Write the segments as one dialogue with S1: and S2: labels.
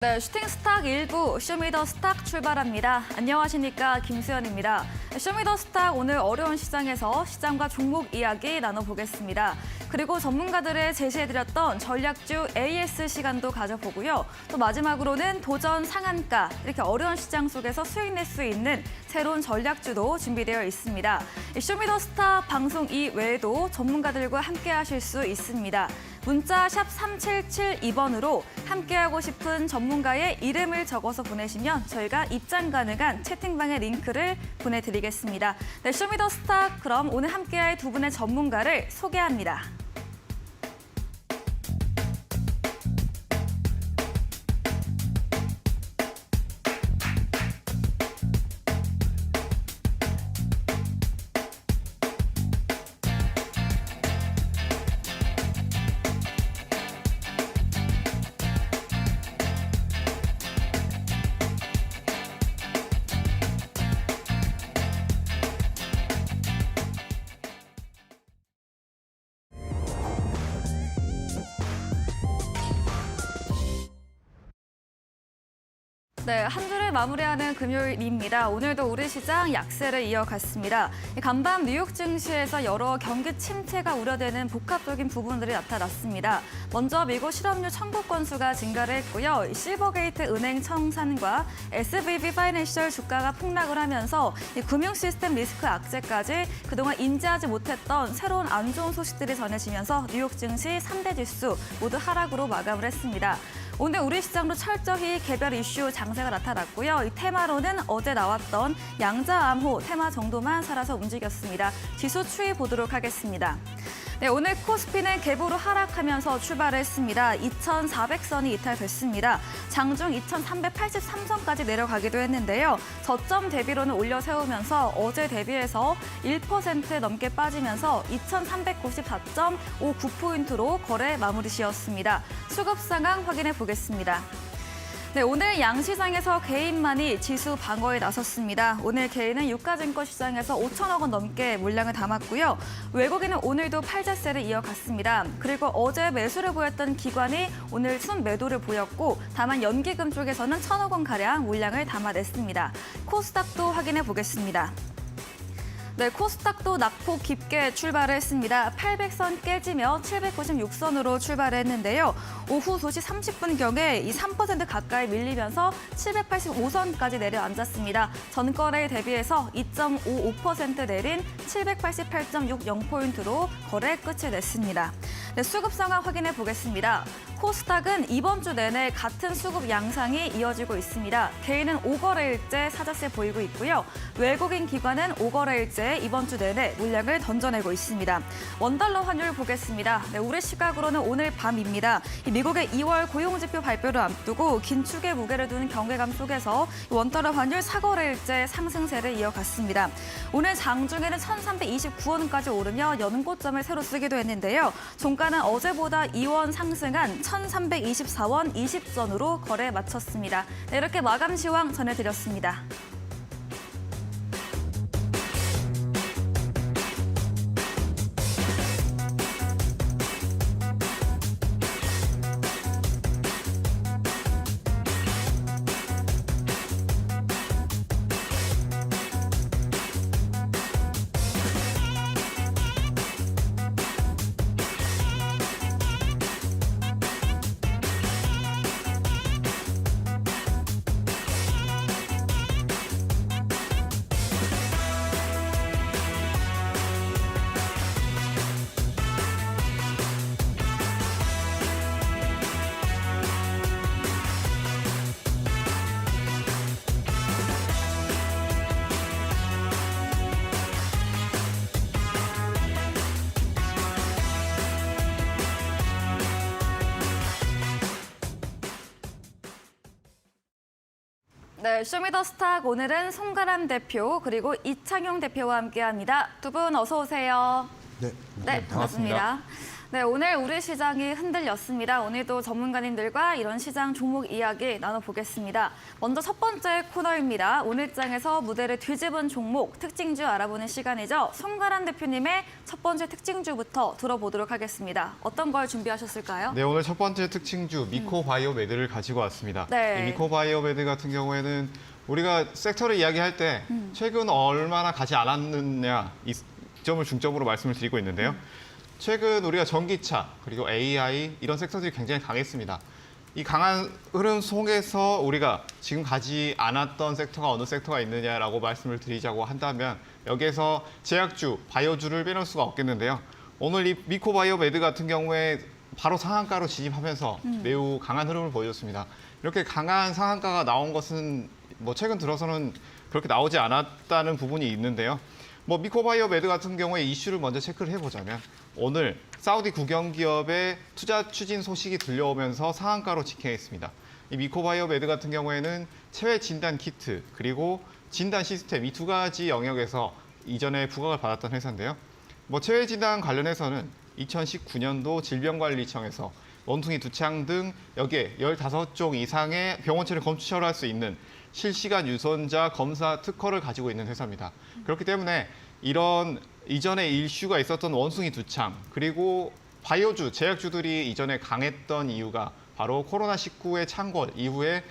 S1: 네, 슈팅 스탁 1부 쇼미더 스탁 출발합니다. 안녕하십니까, 김수현입니다. 쇼미더 스탁 오늘 어려운 시장에서 시장과 종목 이야기 나눠보겠습니다. 그리고 전문가들의 제시해드렸던 전략주 AS 시간도 가져보고요. 또 마지막으로는 도전 상한가, 이렇게 어려운 시장 속에서 수익 낼 수 있는 새로운 전략주도 준비되어 있습니다. 쇼미더 스탁 방송 이외에도 전문가들과 함께 하실 수 있습니다. 문자 샵 3772번으로 함께하고 싶은 전문가의 이름을 적어서 보내시면 저희가 입장 가능한 채팅방의 링크를 보내드리겠습니다. 네, 쇼미더 스탁, 그럼 오늘 함께할 두 분의 전문가를 소개합니다. 네, 한 주를 마무리하는 금요일입니다. 오늘도 우리 시장 약세를 이어갔습니다. 간밤 뉴욕 증시에서 여러 경기 침체가 우려되는 복합적인 부분들이 나타났습니다. 먼저 미국 실업률 청구 건수가 증가를 했고요. 실버게이트 은행 청산과 SVB 파이낸셜 주가가 폭락을 하면서 금융 시스템 리스크 악재까지 그동안 인지하지 못했던 새로운 안 좋은 소식들이 전해지면서 뉴욕 증시 3대 지수 모두 하락으로 마감을 했습니다. 오늘 우리 시장도 철저히 개별 이슈 장세가 나타났고요. 이 테마로는 어제 나왔던 양자암호 테마 정도만 살아서 움직였습니다. 지수 추이 보도록 하겠습니다. 네, 오늘 코스피는 갭으로 하락하면서 출발했습니다. 2,400선이 이탈됐습니다. 장중 2,383선까지 내려가기도 했는데요. 저점 대비로는 올려 세우면서 어제 대비해서 1% 넘게 빠지면서 2,394.59포인트로 거래 마무리 지었습니다. 수급 상황 확인해 보겠습니다. 네, 오늘 양시장에서 개인만이 지수 방어에 나섰습니다. 오늘 개인은 유가증권 시장에서 5천억 원 넘게 물량을 담았고요. 외국인은 오늘도 팔자세를 이어갔습니다. 그리고 어제 매수를 보였던 기관이 오늘 순매도를 보였고, 다만 연기금 쪽에서는 1천억 원가량 물량을 담아냈습니다. 코스닥도 확인해 보겠습니다. 네, 코스닥도 낙폭 깊게 출발을 했습니다. 800선 깨지며 796선으로 출발했는데요. 오후 2시 30분경에 이 3% 가까이 밀리면서 785선까지 내려앉았습니다. 전거래에 대비해서 2.55% 내린 788.60포인트로 거래 끝을 냈습니다. 네, 수급 상황 확인해 보겠습니다. 코스닥은 이번 주 내내 같은 수급 양상이 이어지고 있습니다. 개인은 5거래일째 사자세 보이고 있고요. 외국인 기관은 5거래일째 이번 주 내내 물량을 던져내고 있습니다. 원달러 환율 보겠습니다. 네, 우리 시각으로는 오늘 밤입니다. 미국의 2월 고용지표 발표를 앞두고 긴축의 무게를 두는 경계감 속에서 원달러 환율 4거래일째 상승세를 이어갔습니다. 오늘 장중에는 1,329원까지 오르며 연고점을 새로 쓰기도 했는데요. 종가는 어제보다 2원 상승한 1,324원 20선으로 거래 마쳤습니다. 네, 이렇게 마감 시황 전해드렸습니다. 네, 쇼미더 스탁 오늘은 송가람 대표 그리고 이창용 대표와 함께합니다. 두 분 어서 오세요.
S2: 네,
S1: 네, 반갑습니다. 네, 오늘 우리 시장이 흔들렸습니다. 오늘도 전문가님들과 이런 시장 종목 이야기 나눠보겠습니다. 먼저 첫 번째 코너입니다. 오늘장에서 무대를 뒤집은 종목, 특징주 알아보는 시간이죠. 송가람 대표님의 첫 번째 특징주부터 들어보도록 하겠습니다. 어떤 걸 준비하셨을까요?
S2: 네, 오늘 첫 번째 특징주 미코바이오메드를 가지고 왔습니다.
S1: 네.
S2: 이 미코바이오메드 같은 경우에는 우리가 섹터를 이야기할 때 최근 얼마나 가지 않았느냐 이 점을 중점으로 말씀을 드리고 있는데요. 최근 우리가 전기차 그리고 AI 이런 섹터들이 굉장히 강했습니다. 이 강한 흐름 속에서 우리가 지금 가지 않았던 섹터가 어느 섹터가 있느냐라고 말씀을 드리자고 한다면 여기에서 제약주, 바이오주를 빼놓을 수가 없겠는데요. 오늘 이 미코바이오메드 같은 경우에 바로 상한가로 진입하면서 매우 강한 흐름을 보여줬습니다. 이렇게 강한 상한가가 나온 것은 뭐 최근 들어서는 그렇게 나오지 않았다는 부분이 있는데요. 뭐 미코바이오메드 같은 경우에 이슈를 먼저 체크를 해보자면 오늘 사우디 국영기업의 투자 추진 소식이 들려오면서 상한가로 직행했습니다. 이 미코바이오메드 같은 경우에는 체외 진단 키트 그리고 진단 시스템 이 두 가지 영역에서 이전에 부각을 받았던 회사인데요. 뭐 체외 진단 관련해서는 2019년도 질병관리청에서 원숭이 두창 등 여기에 15종 이상의 병원체를 검출할 수 있는 실시간 유전자 검사 특허를 가지고 있는 회사입니다. 그렇기 때문에 이런 이전에 이슈가 있었던 원숭이 두창 그리고 바이오주, 제약주들이 이전에 강했던 이유가 바로 코로나19의 창궐 이후에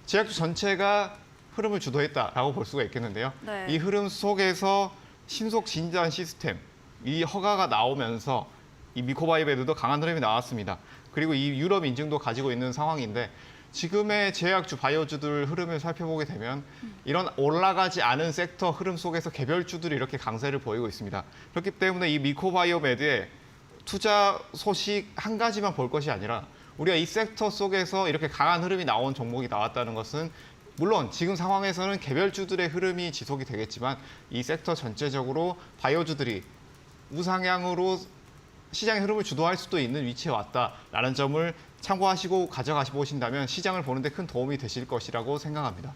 S2: 제약주 전체가 흐름을 주도했다라고 볼 수가 있겠는데요.
S1: 네.
S2: 이 흐름 속에서 신속 진단 시스템, 이 허가가 나오면서 이 미코바이오메드도 강한 흐름이 나왔습니다. 그리고 이 유럽 인증도 가지고 있는 상황인데 지금의 제약주, 바이오주들 흐름을 살펴보게 되면 이런 올라가지 않은 섹터 흐름 속에서 개별주들이 이렇게 강세를 보이고 있습니다. 그렇기 때문에 이 미코바이오메드의 투자 소식 한 가지만 볼 것이 아니라 우리가 이 섹터 속에서 이렇게 강한 흐름이 나온 종목이 나왔다는 것은 물론 지금 상황에서는 개별주들의 흐름이 지속이 되겠지만 이 섹터 전체적으로 바이오주들이 우상향으로 시장의 흐름을 주도할 수도 있는 위치에 왔다라는 점을 참고하시고 가져가보신다면 시장을 보는 데 큰 도움이 되실 것이라고 생각합니다.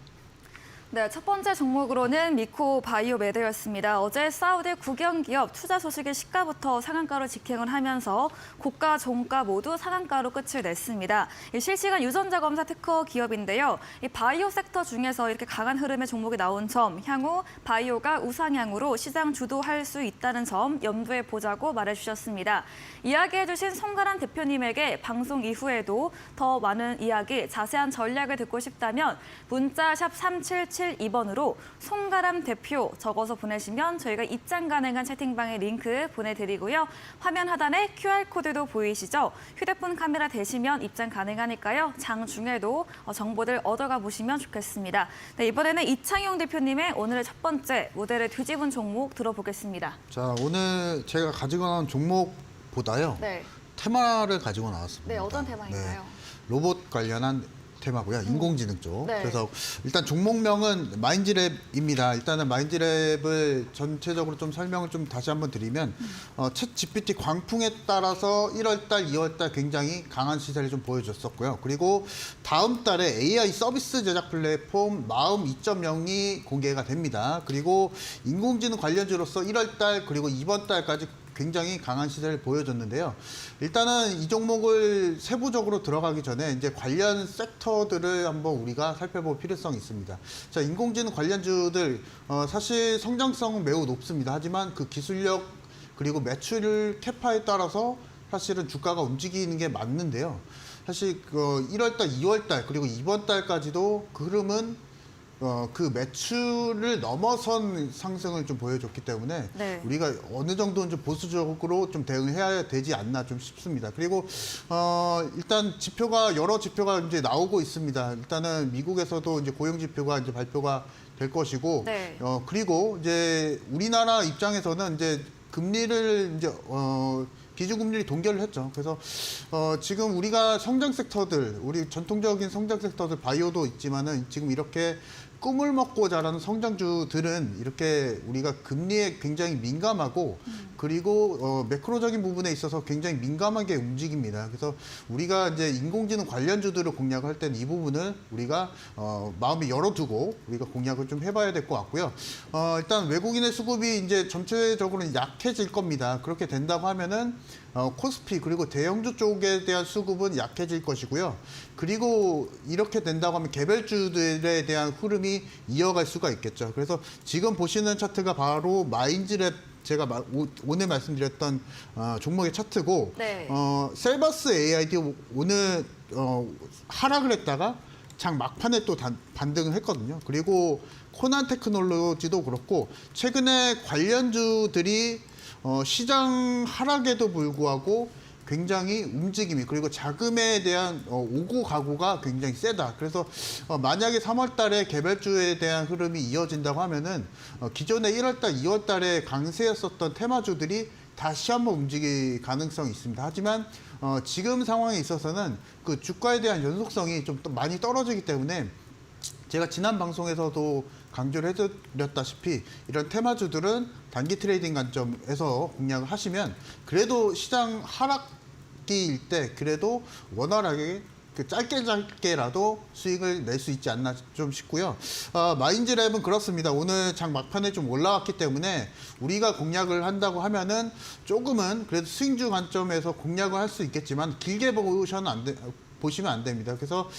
S1: 네, 첫 번째 종목으로는 미코바이오메드였습니다. 어제 사우디 국영기업 투자 소식이 시가부터 상한가로 직행을 하면서 고가, 종가 모두 상한가로 끝을 냈습니다. 이 실시간 유전자 검사 특허 기업인데요. 이 바이오 섹터 중에서 이렇게 강한 흐름의 종목이 나온 점, 향후 바이오가 우상향으로 시장 주도할 수 있다는 점 염두에 보자고 말해주셨습니다. 이야기해주신 송가람 대표님에게 방송 이후에도 더 많은 이야기, 자세한 전략을 듣고 싶다면 문자 샵 3772번으로 송가람 대표 적어서 보내시면 저희가 입장 가능한 채팅방에 링크 보내드리고요. 화면 하단에 QR코드도 보이시죠? 휴대폰 카메라 대시면 입장 가능하니까요. 장중에도 정보들 얻어가 보시면 좋겠습니다. 네, 이번에는 이창용 대표님의 오늘의 첫 번째 무대를 뒤집은 종목 들어보겠습니다.
S3: 자, 오늘 제가 가지고 나온 종목보다요.
S1: 네.
S3: 테마를 가지고 나왔습니다.
S1: 네, 어떤 테마인가요?
S3: 로봇 관련한 테마고요. 인공지능 쪽.
S1: 네.
S3: 그래서 일단 종목명은 마인드랩입니다. 일단은 마인드랩을 전체적으로 좀 설명을 좀 다시 한번 드리면 챗 GPT 광풍에 따라서 1월 달, 2월 달 굉장히 강한 시세를 좀 보여줬었고요. 그리고 다음 달에 AI 서비스 제작 플랫폼 마음 2.0이 공개가 됩니다. 그리고 인공지능 관련주로서 1월 달 그리고 이번 달까지 굉장히 강한 시세를 보여줬는데요. 일단은 이 종목을 세부적으로 들어가기 전에 이제 관련 섹터들을 한번 우리가 살펴볼 필요성이 있습니다. 자, 인공지능 관련주들 사실 성장성은 매우 높습니다. 하지만 그 기술력 그리고 매출 캐파에 따라서 사실은 주가가 움직이는 게 맞는데요. 사실 그 1월 달, 2월 달 그리고 이번 달까지도 그 흐름은 그 매출을 넘어선 상승을 좀 보여줬기 때문에
S1: 네.
S3: 우리가 어느 정도는 좀 보수적으로 좀 대응해야 되지 않나 좀 싶습니다. 그리고 일단 지표가 여러 지표가 이제 나오고 있습니다. 일단은 미국에서도 이제 고용 지표가 이제 발표가 될 것이고,
S1: 네.
S3: 그리고 이제 우리나라 입장에서는 이제 금리를 이제 기준금리를 동결을 했죠. 그래서 지금 우리가 성장 섹터들, 우리 전통적인 성장 섹터들 바이오도 있지만은 지금 이렇게 꿈을 먹고 자라는 성장주들은 이렇게 우리가 금리에 굉장히 민감하고 그리고 매크로적인 부분에 있어서 굉장히 민감하게 움직입니다. 그래서 우리가 이제 인공지능 관련주들을 공략할 때는 이 부분을 우리가 마음에 열어두고 우리가 공략을 좀 해봐야 될 것 같고요. 일단 외국인의 수급이 이제 전체적으로 약해질 겁니다. 그렇게 된다고 하면은 코스피 그리고 대형주 쪽에 대한 수급은 약해질 것이고요. 그리고 이렇게 된다고 하면 개별주들에 대한 흐름이 이어갈 수가 있겠죠. 그래서 지금 보시는 차트가 바로 마인즈랩 제가 오늘 말씀드렸던 종목의 차트고
S1: 네.
S3: 셀버스 AI도 오늘 하락을 했다가 장 막판에 또 반등을 했거든요. 그리고 코난 테크놀로지도 그렇고 최근에 관련주들이 시장 하락에도 불구하고 굉장히 움직임이 그리고 자금에 대한 오고 가고가 굉장히 세다. 그래서 만약에 3월 달에 개별주에 대한 흐름이 이어진다고 하면은 기존에 1월 달, 2월 달에 강세였었던 테마주들이 다시 한번 움직일 가능성이 있습니다. 하지만 지금 상황에 있어서는 그 주가에 대한 연속성이 좀 많이 떨어지기 때문에 제가 지난 방송에서도 강조를 해드렸다시피 이런 테마주들은 단기 트레이딩 관점에서 공략을 하시면 그래도 시장 하락기일 때 그래도 원활하게 짧게라도 수익을 낼 수 있지 않나 좀 싶고요. 마인즈랩은 그렇습니다. 오늘 장 막판에 좀 올라왔기 때문에 우리가 공략을 한다고 하면은 조금은 그래도 스윙주 관점에서 공략을 할 수 있겠지만 길게 보시면 안 됩니다. 그래서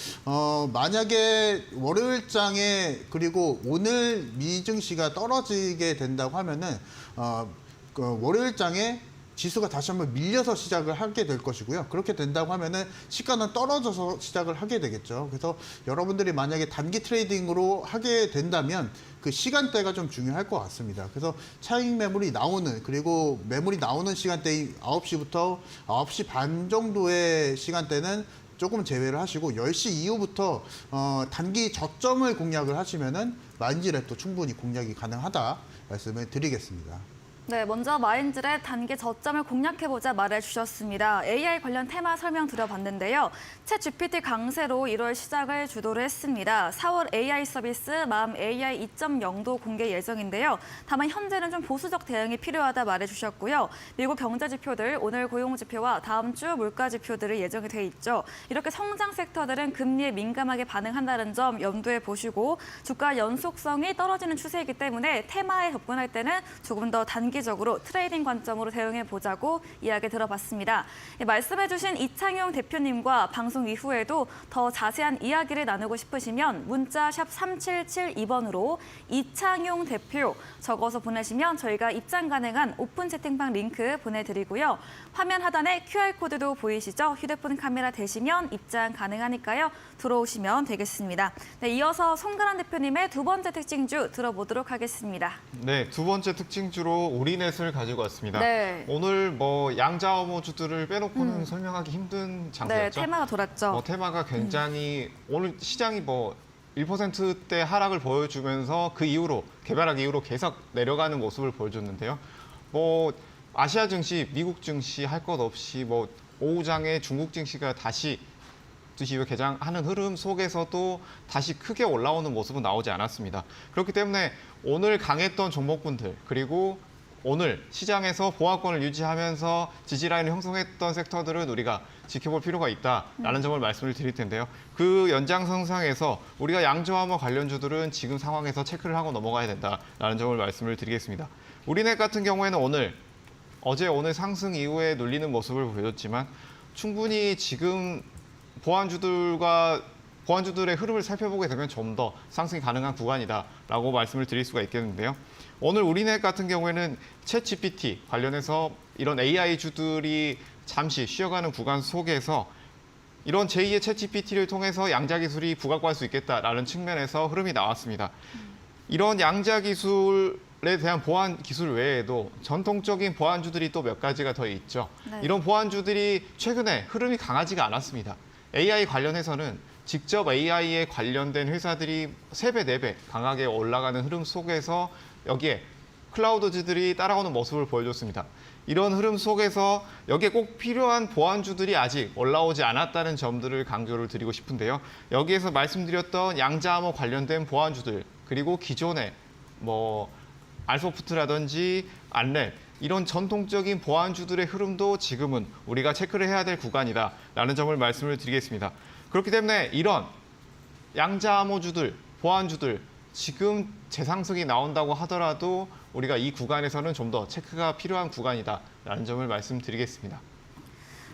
S3: 만약에 월요일장에 그리고 오늘 미증시가 떨어지게 된다고 하면은 월요일장에 지수가 다시 한번 밀려서 시작을 하게 될 것이고요. 그렇게 된다고 하면은 시가는 떨어져서 시작을 하게 되겠죠. 그래서 여러분들이 만약에 단기 트레이딩으로 하게 된다면 그 시간대가 좀 중요할 것 같습니다. 그래서 차익 매물이 나오는 그리고 매물이 나오는 시간대인 9시부터 9시 반 정도의 시간대는 조금 제외를 하시고 10시 이후부터 단기 저점을 공략을 하시면은 마인즈랩도 충분히 공략이 가능하다 말씀을 드리겠습니다.
S1: 네, 먼저 마인즈랩 단기 저점을 공략해보자 말해주셨습니다. AI 관련 테마 설명드려봤는데요. 챗 GPT 강세로 1월 시작을 주도를 했습니다. 4월 AI 서비스 맘 AI 2.0도 공개 예정인데요. 다만 현재는 좀 보수적 대응이 필요하다 말해주셨고요. 미국 경제 지표들, 오늘 고용 지표와 다음 주 물가 지표들이 예정이 돼 있죠. 이렇게 성장 섹터들은 금리에 민감하게 반응한다는 점 염두에 보시고 주가 연속성이 떨어지는 추세이기 때문에 테마에 접근할 때는 조금 더 단기적으로 트레이딩 관점으로 대응해보자고 이야기 들어봤습니다. 말씀해주신 이창용 대표님과 방송 이후에도 더 자세한 이야기를 나누고 싶으시면 문자 샵 3772번으로 이창용 대표 적어서 보내시면 저희가 입장 가능한 오픈 채팅방 링크 보내드리고요. 화면 하단에 QR코드도 보이시죠? 휴대폰 카메라 대시면 입장 가능하니까요. 들어오시면 되겠습니다. 네, 이어서 송가란 대표님의 두 번째 특징주 들어보도록 하겠습니다.
S2: 네, 두 번째 특징주로 우리넷을 가지고 왔습니다.
S1: 네.
S2: 오늘 양자어모주들을 빼놓고는 설명하기 힘든
S1: 네,
S2: 장세였죠.
S1: 테마가 돌았죠.
S2: 테마가 굉장히 오늘 시장이 1%대 하락을 보여주면서 그 이후로 개별하기 이후로 계속 내려가는 모습을 보여줬는데요. 아시아 증시, 미국 증시 할 것 없이 오후장에 중국 증시가 다시 개장하는 흐름 속에서도 다시 크게 올라오는 모습은 나오지 않았습니다. 그렇기 때문에 오늘 강했던 종목군들 그리고 오늘 시장에서 보합권을 유지하면서 지지라인을 형성했던 섹터들은 우리가 지켜볼 필요가 있다라는 점을 말씀을 드릴 텐데요. 그 연장선상에서 우리가 양저하모 관련주들은 지금 상황에서 체크를 하고 넘어가야 된다라는 점을 말씀을 드리겠습니다. 우리넷 같은 경우에는 오늘 상승 이후에 눌리는 모습을 보여줬지만 충분히 지금 보완주들의 흐름을 살펴보게 되면 좀 더 상승이 가능한 구간이다라고 말씀을 드릴 수가 있겠는데요. 오늘 우리넷 같은 경우에는 챗 GPT 관련해서 이런 AI주들이 잠시 쉬어가는 구간 속에서 이런 제2의 챗 GPT를 통해서 양자 기술이 부각할 수 있겠다라는 측면에서 흐름이 나왔습니다. 이런 양자 기술에 대한 보안 기술 외에도 전통적인 보안주들이 또 몇 가지가 더 있죠.
S1: 네.
S2: 이런 보안주들이 최근에 흐름이 강하지가 않았습니다. AI 관련해서는 직접 AI에 관련된 회사들이 3배, 4배 강하게 올라가는 흐름 속에서 여기에 클라우드주들이 따라오는 모습을 보여줬습니다. 이런 흐름 속에서 여기에 꼭 필요한 보안주들이 아직 올라오지 않았다는 점들을 강조를 드리고 싶은데요. 여기에서 말씀드렸던 양자암호 관련된 보안주들 그리고 기존의 알소프트라든지 안랩 이런 전통적인 보안주들의 흐름도 지금은 우리가 체크를 해야 될 구간이다라는 점을 말씀을 드리겠습니다. 그렇기 때문에 이런 양자암호주들, 보안주들 지금 재상승이 나온다고 하더라도 우리가 이 구간에서는 좀 더 체크가 필요한 구간이다라는 점을 말씀드리겠습니다.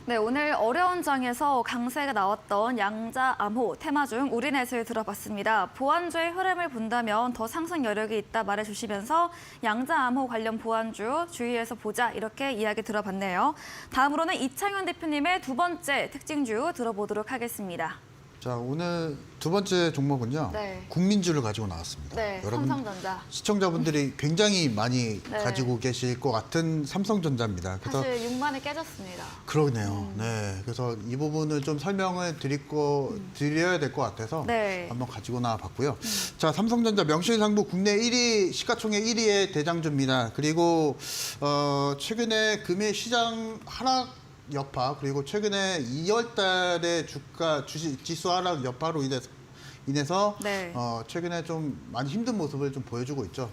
S1: 네, 오늘 어려운 장에서 강세가 나왔던 양자, 암호, 테마 중 우리넷을 들어봤습니다. 보완주의 흐름을 본다면 더 상승 여력이 있다 말해주시면서 양자, 암호 관련 보완주 주의해서 보자 이렇게 이야기 들어봤네요. 다음으로는 이창현 대표님의 두 번째 특징주 들어보도록 하겠습니다.
S3: 자, 오늘 두 번째 종목은요.
S1: 네.
S3: 국민주를 가지고 나왔습니다.
S1: 네,
S3: 여러분
S1: 삼성전자.
S3: 시청자분들이 굉장히 많이
S1: 네.
S3: 가지고 계실 것 같은 삼성전자입니다. 그래서
S1: 사실 6만에 깨졌습니다.
S3: 그러네요. 네, 그래서 이 부분을 좀 설명을 드려야 될 것 같아서
S1: 네.
S3: 한번 가지고 나와봤고요. 자, 삼성전자 명실상부 국내 1위 시가총액 1위의 대장주입니다. 그리고 최근에 금일 시장 하락 여파 그리고 최근에 2월 달에 주가 지수 하락 여파로 인해서
S1: 네.
S3: 최근에 좀 많이 힘든 모습을 좀 보여주고 있죠.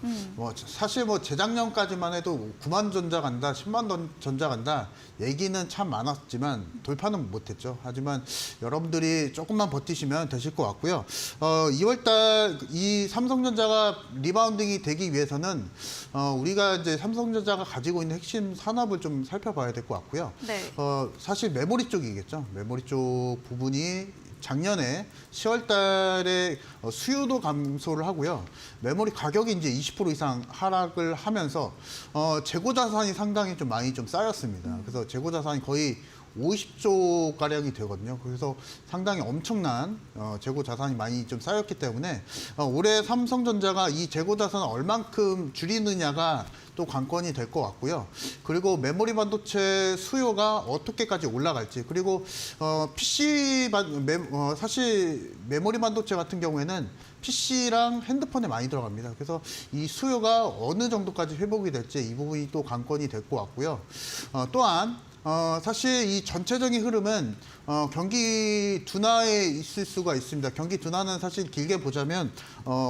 S3: 사실 재작년까지만 해도 9만 전자 간다, 10만 전자 간다 얘기는 참 많았지만 돌파는 못했죠. 하지만 여러분들이 조금만 버티시면 되실 것 같고요. 2월 달 이 삼성전자가 리바운딩이 되기 위해서는 우리가 이제 삼성전자가 가지고 있는 핵심 산업을 좀 살펴봐야 될 것 같고요.
S1: 네.
S3: 사실 메모리 쪽이겠죠. 메모리 쪽 부분이 작년에 10월 달에 수요도 감소를 하고요. 메모리 가격이 이제 20% 이상 하락을 하면서 재고 자산이 상당히 좀 많이 좀 쌓였습니다. 그래서 재고 자산이 거의 50조 가량이 되거든요. 그래서 상당히 엄청난 재고 자산이 많이 좀 쌓였기 때문에 올해 삼성전자가 이 재고 자산을 얼만큼 줄이느냐가 또 관건이 될 것 같고요. 그리고 메모리 반도체 수요가 어떻게까지 올라갈지 그리고 사실 메모리 반도체 같은 경우에는 PC랑 핸드폰에 많이 들어갑니다. 그래서 이 수요가 어느 정도까지 회복이 될지 이 부분이 또 관건이 될 것 같고요. 또한 사실 이 전체적인 흐름은 경기 둔화에 있을 수가 있습니다. 경기 둔화는 사실 길게 보자면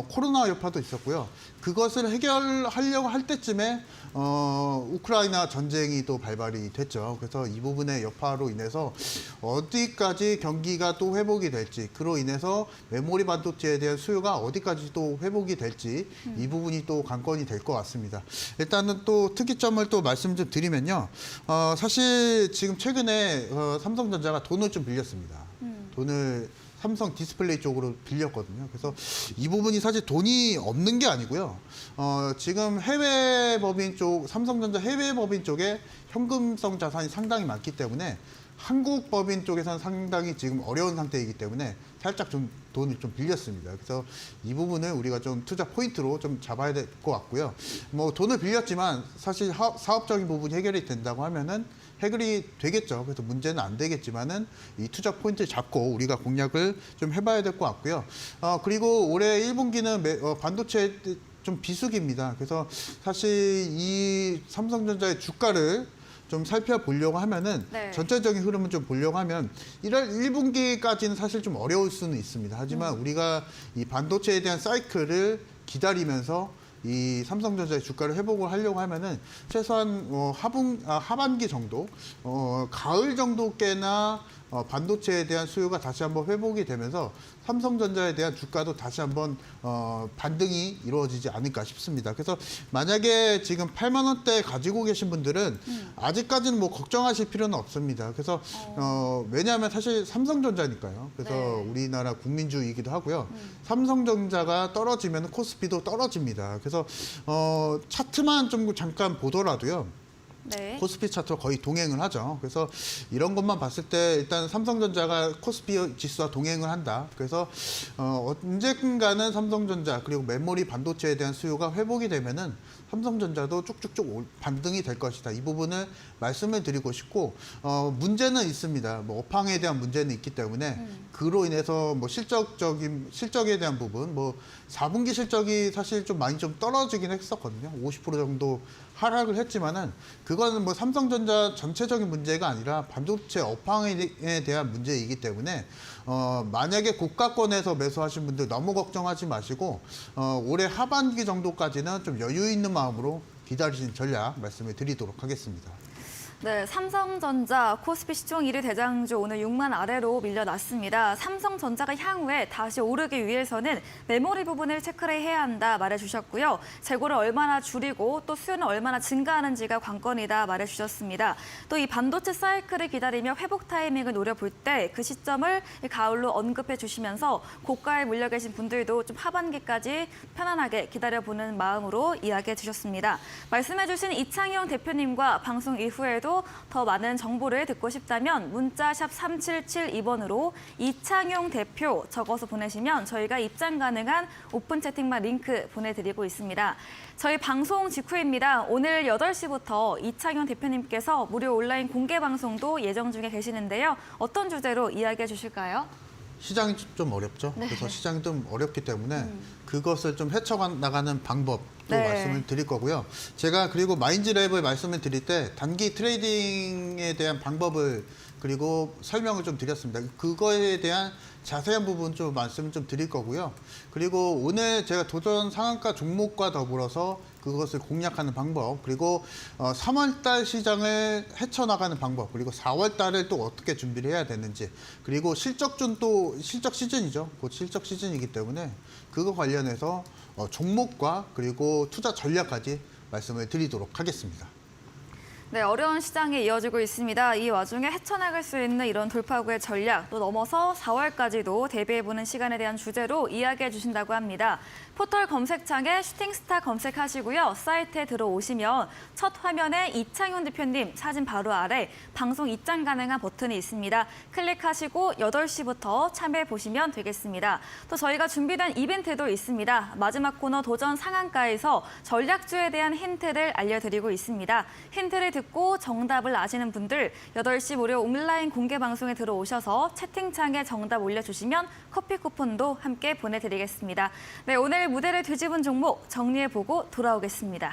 S3: 코로나 여파도 있었고요. 그것을 해결하려고 할 때쯤에 우크라이나 전쟁이 또 발발이 됐죠. 그래서 이 부분의 여파로 인해서 어디까지 경기가 또 회복이 될지, 그로 인해서 메모리 반도체에 대한 수요가 어디까지 또 회복이 될지 이 부분이 또 관건이 될 것 같습니다. 일단은 또 특이점을 또 말씀 좀 드리면요. 사실 지금 최근에 삼성전자가 돈을 좀 빌렸습니다. 돈을 삼성 디스플레이 쪽으로 빌렸거든요. 그래서 이 부분이 사실 돈이 없는 게 아니고요. 지금 해외 법인 쪽, 삼성전자 해외 법인 쪽에 현금성 자산이 상당히 많기 때문에 한국 법인 쪽에서는 상당히 지금 어려운 상태이기 때문에 살짝 좀 돈을 좀 빌렸습니다. 그래서 이 부분을 우리가 좀 투자 포인트로 좀 잡아야 될 것 같고요. 돈을 빌렸지만 사실 사업적인 부분이 해결이 된다고 하면은 해결이 되겠죠. 그래서 문제는 안 되겠지만은 이 투자 포인트를 잡고 우리가 공략을 좀 해봐야 될 것 같고요. 그리고 올해 1분기는 반도체 좀 비수기입니다. 그래서 사실 이 삼성전자의 주가를 좀 살펴보려고 하면은
S1: 네.
S3: 전체적인 흐름을 좀 보려고 하면 1분기까지는 사실 좀 어려울 수는 있습니다. 하지만 우리가 이 반도체에 대한 사이클을 기다리면서 이 삼성전자의 주가를 회복을 하려고 하면은 최소한 하반기 정도, 가을 정도께나 반도체에 대한 수요가 다시 한번 회복이 되면서 삼성전자에 대한 주가도 다시 한번 반등이 이루어지지 않을까 싶습니다. 그래서 만약에 지금 8만 원대 가지고 계신 분들은 아직까지는 걱정하실 필요는 없습니다. 그래서 왜냐하면 사실 삼성전자니까요. 그래서
S1: 네.
S3: 우리나라 국민주이기도 하고요. 삼성전자가 떨어지면 코스피도 떨어집니다. 그래서 차트만 좀 잠깐 보더라도요.
S1: 네.
S3: 코스피 차트와 거의 동행을 하죠. 그래서 이런 것만 봤을 때 일단 삼성전자가 코스피 지수와 동행을 한다. 그래서 언젠가는 삼성전자 그리고 메모리 반도체에 대한 수요가 회복이 되면은 삼성전자도 쭉쭉쭉 반등이 될 것이다. 이 부분을 말씀을 드리고 싶고 문제는 있습니다. 업황에 대한 문제는 있기 때문에 그로 인해서 실적에 대한 부분 4분기 실적이 사실 좀 많이 좀 떨어지긴 했었거든요. 50% 정도 하락을 했지만은 그거는 삼성전자 전체적인 문제가 아니라 반도체 업황에 대한 문제이기 때문에 만약에 고가권에서 매수하신 분들 너무 걱정하지 마시고 올해 하반기 정도까지는 좀 여유 있는 마음으로 기다리신 전략 말씀을 드리도록 하겠습니다.
S1: 네, 삼성전자 코스피 시총 1위 대장주 오늘 6만 아래로 밀려났습니다. 삼성전자가 향후에 다시 오르기 위해서는 메모리 부분을 체크를 해야 한다 말해주셨고요. 재고를 얼마나 줄이고 또 수요는 얼마나 증가하는지가 관건이다 말해주셨습니다. 또 이 반도체 사이클을 기다리며 회복 타이밍을 노려볼 때 그 시점을 가을로 언급해 주시면서 고가에 몰려 계신 분들도 좀 하반기까지 편안하게 기다려보는 마음으로 이야기해 주셨습니다. 말씀해 주신 이창용 대표님과 방송 이후에도 더 많은 정보를 듣고 싶다면 문자 샵 3772번으로 이창용 대표 적어서 보내시면 저희가 입장 가능한 오픈 채팅방 링크 보내드리고 있습니다. 저희 방송 직후입니다. 오늘 8시부터 이창용 대표님께서 무료 온라인 공개 방송도 예정 중에 계시는데요. 어떤 주제로 이야기해 주실까요?
S3: 시장이 좀 어렵죠.
S1: 네.
S3: 그래서 시장이 좀 어렵기 때문에 그것을 좀 헤쳐나가는 방법도
S1: 네.
S3: 말씀을 드릴 거고요. 제가 그리고 마인즈랩을 말씀을 드릴 때 단기 트레이딩에 대한 방법을 그리고 설명을 좀 드렸습니다. 그거에 대한 자세한 부분 좀 말씀 좀 드릴 거고요. 그리고 오늘 제가 도전 상한가 종목과 더불어서 그것을 공략하는 방법, 그리고 3월달 시장을 헤쳐나가는 방법, 그리고 4월달을 또 어떻게 준비를 해야 되는지, 그리고 실적준 또 실적 시즌이죠. 곧 실적 시즌이기 때문에 그거 관련해서 종목과 그리고 투자 전략까지 말씀을 드리도록 하겠습니다.
S1: 네, 어려운 시장이 이어지고 있습니다. 이 와중에 헤쳐나갈 수 있는 이런 돌파구의 전략, 또 넘어서 4월까지도 대비해보는 시간에 대한 주제로 이야기해 주신다고 합니다. 포털 검색창에 슈팅스타 검색하시고요. 사이트에 들어오시면 첫 화면에 이창용 대표님 사진 바로 아래 방송 입장 가능한 버튼이 있습니다. 클릭하시고 8시부터 참여해보시면 되겠습니다. 또 저희가 준비된 이벤트도 있습니다. 마지막 코너 도전 상한가에서 전략주에 대한 힌트를 알려드리고 있습니다. 힌트를 듣고 정답을 아시는 분들 8시 무료 온라인 공개 방송에 들어오셔서 채팅창에 정답 올려주시면 커피 쿠폰도 함께 보내드리겠습니다. 네, 오늘 무대를 뒤집은 종목 정리해보고 돌아오겠습니다.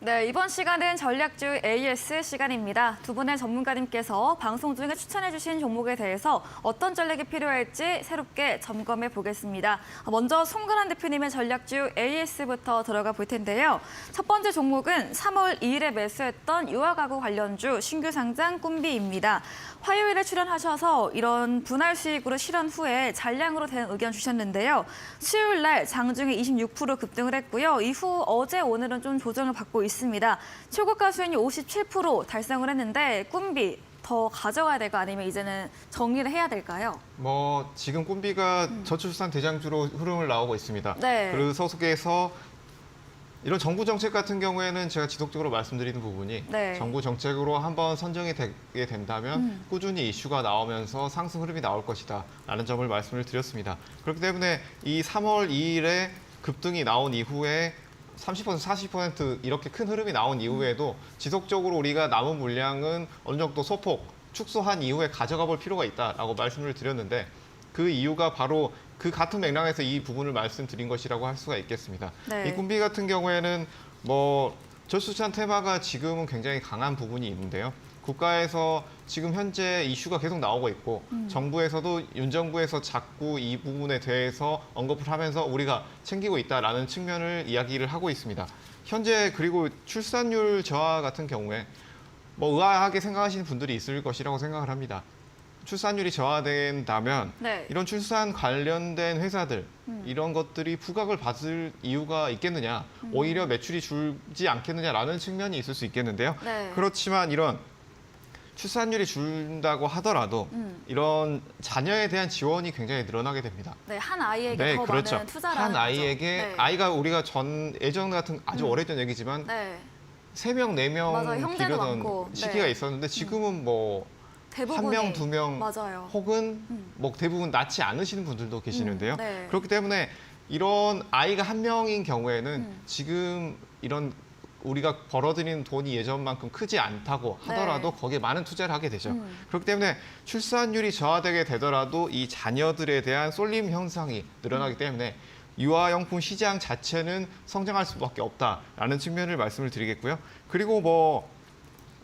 S1: 네, 이번 시간은 전략주 AS 시간입니다. 두 분의 전문가님께서 방송 중에 추천해주신 종목에 대해서 어떤 전략이 필요할지 새롭게 점검해 보겠습니다. 먼저 송근한 대표님의 전략주 AS부터 들어가 볼 텐데요. 첫 번째 종목은 3월 2일에 매수했던 유아가구 관련주 신규 상장 꿈비입니다. 화요일에 출연하셔서 이런 분할 수익으로 실현 후에 잔량으로 된 의견 주셨는데요. 수요일 날 장중에 26% 급등을 했고요. 이후 어제 오늘은 좀 조정을 받고 있습니다. 최고가 수익이 57% 달성을 했는데 꿈비 더 가져가야 될까 아니면 이제는 정리를 해야 될까요?
S2: 지금 꿈비가 저출산 대장주로 흐름을 나오고 있습니다.
S1: 네.
S2: 그 소속에서 이런 정부 정책 같은 경우에는 제가 지속적으로 말씀드리는 부분이
S1: 네.
S2: 정부 정책으로 한번 선정이 되게 된다면 꾸준히 이슈가 나오면서 상승 흐름이 나올 것이다 라는 점을 말씀을 드렸습니다. 그렇기 때문에 이 3월 2일에 급등이 나온 이후에 30%, 40% 이렇게 큰 흐름이 나온 이후에도 지속적으로 우리가 남은 물량은 어느 정도 소폭 축소한 이후에 가져가 볼 필요가 있다라고 말씀을 드렸는데 그 이유가 바로 그 같은 맥락에서 이 부분을 말씀드린 것이라고 할 수가 있겠습니다.
S1: 네.
S2: 이 꿈비 같은 경우에는 뭐 저출산 테마가 지금은 굉장히 강한 부분이 있는데요. 국가에서 지금 현재 이슈가 계속 나오고 있고 정부에서도 윤 정부에서 자꾸 이 부분에 대해서 언급을 하면서 우리가 챙기고 있다라는 측면을 이야기를 하고 있습니다. 현재 그리고 출산율 저하 같은 경우에 뭐 의아하게 생각하시는 분들이 있을 것이라고 생각을 합니다. 출산율이 저하된다면
S1: 네.
S2: 이런 출산 관련된 회사들 이런 것들이 부각을 받을 이유가 있겠느냐, 오히려 매출이 줄지 않겠느냐라는 측면이 있을 수 있겠는데요.
S1: 네.
S2: 그렇지만 이런 출산율이 줄다고 하더라도 이런 자녀에 대한 지원이 굉장히 늘어나게 됩니다.
S1: 네, 한 아이에게
S2: 네,
S1: 더
S2: 그렇죠.
S1: 많은 투자를
S2: 한
S1: 하는
S2: 아이에게
S1: 거죠. 네.
S2: 아이가 우리가 예전 같은 아주 오래전 얘기지만
S1: 네.
S2: 3명,
S1: 맞아요.
S2: 4명
S1: 형제도
S2: 기르던
S1: 많고.
S2: 시기가
S1: 네.
S2: 있었는데 지금은 뭐
S1: 대부분이
S2: 1명, 2명
S1: 맞아요.
S2: 혹은 뭐 대부분 낳지 않으시는 분들도 계시는데요.
S1: 네.
S2: 그렇기 때문에 이런 아이가 1명인 경우에는 지금 이런 우리가 벌어들이는 돈이 예전만큼 크지 않다고 하더라도
S1: 네.
S2: 거기에 많은 투자를 하게 되죠. 그렇기 때문에 출산율이 저하되게 되더라도 이 자녀들에 대한 쏠림 현상이 늘어나기 때문에 유아용품 시장 자체는 성장할 수밖에 없다라는 측면을 말씀을 드리겠고요. 그리고 뭐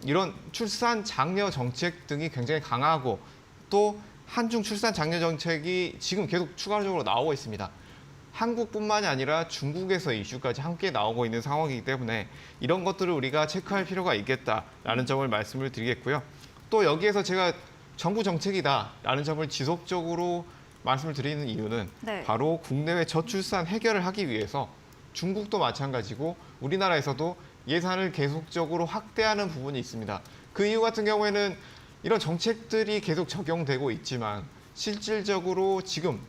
S2: 이런 출산 장려 정책 등이 굉장히 강하고 또 한중 출산 장려 정책이 지금 계속 추가적으로 나오고 있습니다. 한국뿐만이 아니라 중국에서 이슈까지 함께 나오고 있는 상황이기 때문에 이런 것들을 우리가 체크할 필요가 있겠다라는 점을 말씀을 드리겠고요. 또 여기에서 제가 정부 정책이다라는 점을 지속적으로 말씀을 드리는 이유는
S1: 네.
S2: 바로 국내외 저출산 해결을 하기 위해서 중국도 마찬가지고 우리나라에서도 예산을 계속적으로 확대하는 부분이 있습니다. 그 이유 같은 경우에는 이런 정책들이 계속 적용되고 있지만 실질적으로 지금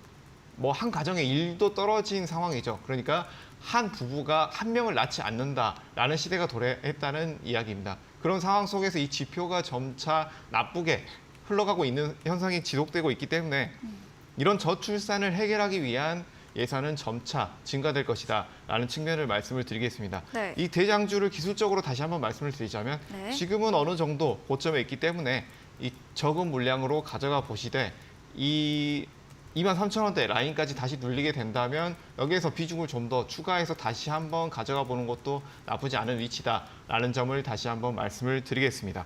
S2: 뭐 한 가정의 일도 떨어진 상황이죠. 그러니까 한 부부가 한 명을 낳지 않는다라는 시대가 도래했다는 이야기입니다. 그런 상황 속에서 이 지표가 점차 나쁘게 흘러가고 있는 현상이 지속되고 있기 때문에 이런 저출산을 해결하기 위한 예산은 점차 증가될 것이다 라는 측면을 말씀을 드리겠습니다.
S1: 네.
S2: 이 대장주를 기술적으로 다시 한번 말씀을 드리자면
S1: 네.
S2: 지금은 어느 정도 고점에 있기 때문에 이 적은 물량으로 가져가 보시되 이 23,000원대 라인까지 다시 눌리게 된다면 여기에서 비중을 좀 더 추가해서 다시 한번 가져가 보는 것도 나쁘지 않은 위치다라는 점을 다시 한번 말씀을 드리겠습니다.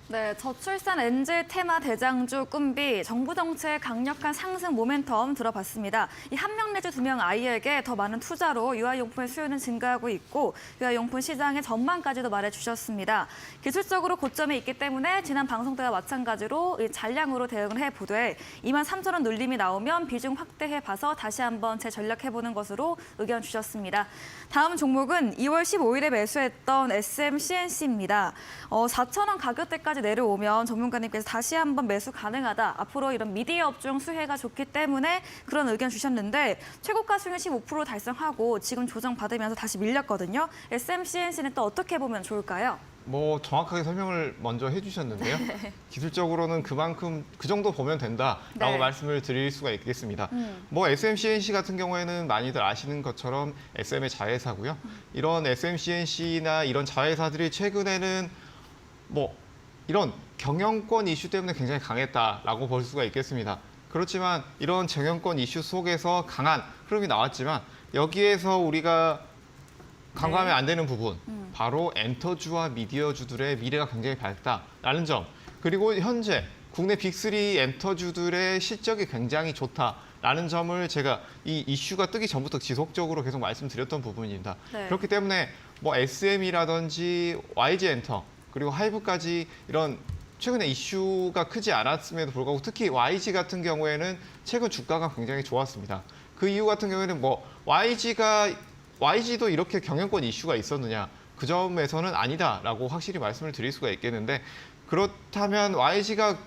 S1: 네, 저출산 엔젤 테마 대장주 꿈비 정부 정책 강력한 상승 모멘텀 들어봤습니다. 이 한 명 내지 2명 아이에게 더 많은 투자로 유아용품의 수요는 증가하고 있고 유아용품 시장의 전망까지도 말해주셨습니다. 기술적으로 고점에 있기 때문에 지난 방송 때와 마찬가지로 이 잔량으로 대응을 해보되 23,000원 눌림이 나오면 비중 확대해봐서 다시 한번 재전략해보는 것으로 의견 주셨습니다. 다음 종목은 2월 15일에 매수했던 SMCNC입니다. 4,000원 가격대까지 내려오면 전문가님께서 다시 한번 매수 가능하다. 앞으로 이런 미디어 업종 수혜가 좋기 때문에 그런 의견 주셨는데 최고가 수익을 15% 달성하고 지금 조정받으면서 다시 밀렸거든요. SMCNC는 또 어떻게 보면 좋을까요?
S2: 뭐 정확하게 설명을 먼저 해주셨는데요. 기술적으로는 그만큼 그 정도 보면 된다라고
S1: 네.
S2: 말씀을 드릴 수가 있겠습니다. 뭐 SMCNC 같은 경우에는 많이들 아시는 것처럼 SM의 자회사고요. 이런 SMCNC나 이런 자회사들이 최근에는 뭐 이런 경영권 이슈 때문에 굉장히 강했다라고 볼 수가 있겠습니다. 그렇지만 이런 경영권 이슈 속에서 강한 흐름이 나왔지만 여기에서 우리가 간과하면 안 되는 부분, 바로 엔터주와 미디어주들의 미래가 굉장히 밝다라는 점, 그리고 현재 국내 빅3 엔터주들의 실적이 굉장히 좋다라는 점을 제가 이 이슈가 뜨기 전부터 지속적으로 계속 말씀드렸던 부분입니다.
S1: 네.
S2: 그렇기 때문에 뭐 SM이라든지 YG엔터, 그리고 하이브까지 이런 최근에 이슈가 크지 않았음에도 불구하고 특히 YG 같은 경우에는 최근 주가가 굉장히 좋았습니다. 그 이유 같은 경우에는 뭐 YG도 이렇게 경영권 이슈가 있었느냐, 그 점에서는 아니다라고 확실히 말씀을 드릴 수가 있겠는데, 그렇다면 YG가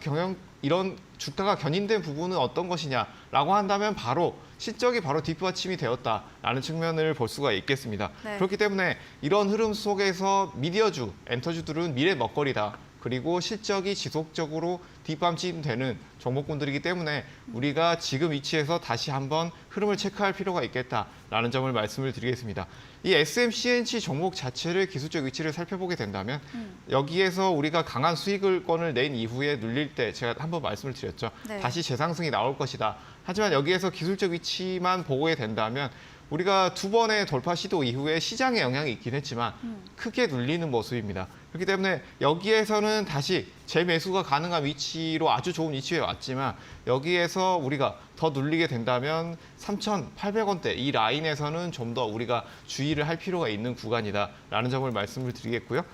S2: 이런 주가가 견인된 부분은 어떤 것이냐라고 한다면 바로 실적이 바로 뒷받침이 되었다라는 측면을 볼 수가 있겠습니다.
S1: 네.
S2: 그렇기 때문에 이런 흐름 속에서 미디어주, 엔터주들은 미래 먹거리다. 그리고 실적이 지속적으로 뒷받침되는 종목군들이기 때문에 우리가 지금 위치에서 다시 한번 흐름을 체크할 필요가 있겠다라는 점을 말씀을 드리겠습니다. 이 SMCNC 종목 자체를 기술적 위치를 살펴보게 된다면 여기에서 우리가 강한 수익을권을 낸 이후에 눌릴 때 제가 한번 말씀을 드렸죠.
S1: 네.
S2: 다시 재상승이 나올 것이다. 하지만 여기에서 기술적 위치만 보게 된다면 우리가 두 번의 돌파 시도 이후에 시장에 영향이 있긴 했지만 크게 눌리는 모습입니다. 그렇기 때문에 여기에서는 다시 재매수가 가능한 위치로 아주 좋은 위치에 왔지만 여기에서 우리가 더 눌리게 된다면 3,800원대 이 라인에서는 좀 더 우리가 주의를 할 필요가 있는 구간이다라는 점을 말씀을 드리겠고요.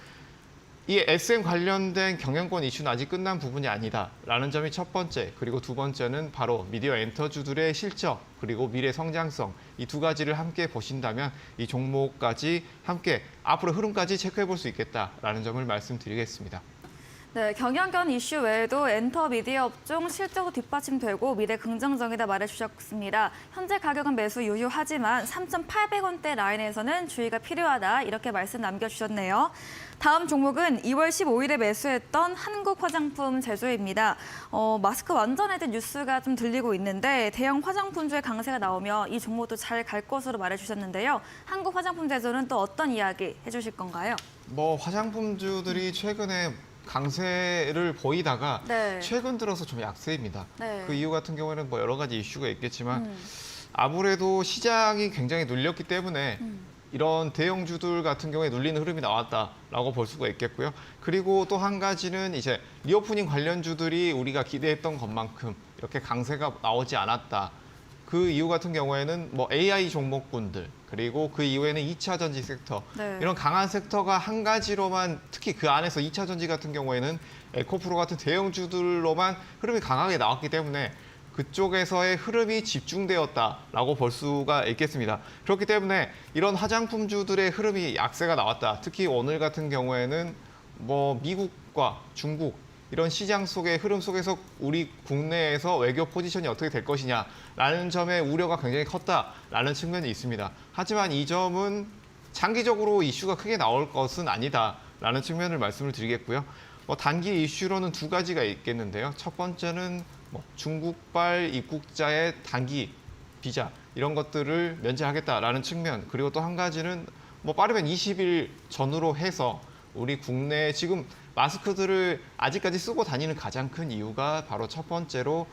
S2: 이 SM 관련된 경영권 이슈는 아직 끝난 부분이 아니다라는 점이 첫 번째, 그리고 두 번째는 바로 미디어 엔터주들의 실적 그리고 미래 성장성 이 두 가지를 함께 보신다면 이 종목까지 함께 앞으로 흐름까지 체크해 볼 수 있겠다라는 점을 말씀드리겠습니다.
S1: 네, 경영권 이슈 외에도 엔터 미디어 업종 실적도 뒷받침되고 미래 긍정적이다 말해주셨습니다. 현재 가격은 매수 유효하지만 3,800원대 라인에서는 주의가 필요하다 이렇게 말씀 남겨주셨네요. 다음 종목은 2월 15일에 매수했던 한국 화장품 제조입니다. 마스크 완전 해제 뉴스가 좀 들리고 있는데 대형 화장품주의 강세가 나오며 이 종목도 잘 갈 것으로 말해주셨는데요. 한국 화장품 제조는 또 어떤 이야기 해주실 건가요?
S2: 뭐 화장품주들이 최근에 강세를 보이다가
S1: 네.
S2: 최근 들어서 좀 약세입니다.
S1: 네.
S2: 그 이유 같은 경우에는 뭐 여러 가지 이슈가 있겠지만 아무래도 시장이 굉장히 눌렸기 때문에 이런 대형주들 같은 경우에 눌리는 흐름이 나왔다라고 볼 수가 있겠고요. 그리고 또 한 가지는 이제 리오프닝 관련주들이 우리가 기대했던 것만큼 이렇게 강세가 나오지 않았다. 그 이유 같은 경우에는 뭐 AI 종목군들 그리고 그 이후에는 2차 전지 섹터
S1: 네.
S2: 이런 강한 섹터가 한 가지로만 특히 그 안에서 2차 전지 같은 경우에는 에코프로 같은 대형주들로만 흐름이 강하게 나왔기 때문에 그쪽에서의 흐름이 집중되었다라고 볼 수가 있겠습니다. 그렇기 때문에 이런 화장품주들의 흐름이 약세가 나왔다. 특히 오늘 같은 경우에는 뭐 미국과 중국 이런 시장 속의 흐름 속에서 우리 국내에서 외교 포지션이 어떻게 될 것이냐라는 점에 우려가 굉장히 컸다라는 측면이 있습니다. 하지만 이 점은 장기적으로 이슈가 크게 나올 것은 아니다라는 측면을 말씀을 드리겠고요. 뭐 단기 이슈로는 두 가지가 있겠는데요. 첫 번째는 뭐 중국발 입국자의 단기 비자 이런 것들을 면제하겠다라는 측면, 그리고 또 한 가지는 뭐 빠르면 20일 전후로 해서 우리 국내에 지금 마스크들을 아직까지 쓰고 다니는 가장 큰 이유가 바로 첫 번째로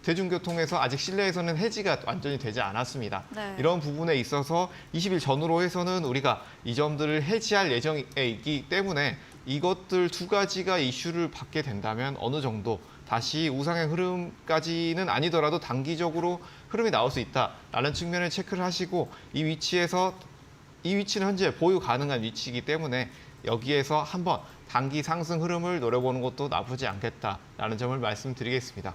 S2: 대중교통에서 아직 실내에서는 해지가 완전히 되지 않았습니다.
S1: 네.
S2: 이런 부분에 있어서 20일 전후로 해서는 우리가 이 점들을 해지할 예정에 있기 때문에 이것들 두 가지가 이슈를 받게 된다면 어느 정도 다시 우상의 흐름까지는 아니더라도 단기적으로 흐름이 나올 수 있다라는 측면을 체크를 하시고 이 위치는 현재 보유 가능한 위치이기 때문에 여기에서 한번 단기 상승 흐름을 노려보는 것도 나쁘지 않겠다라는 점을 말씀드리겠습니다.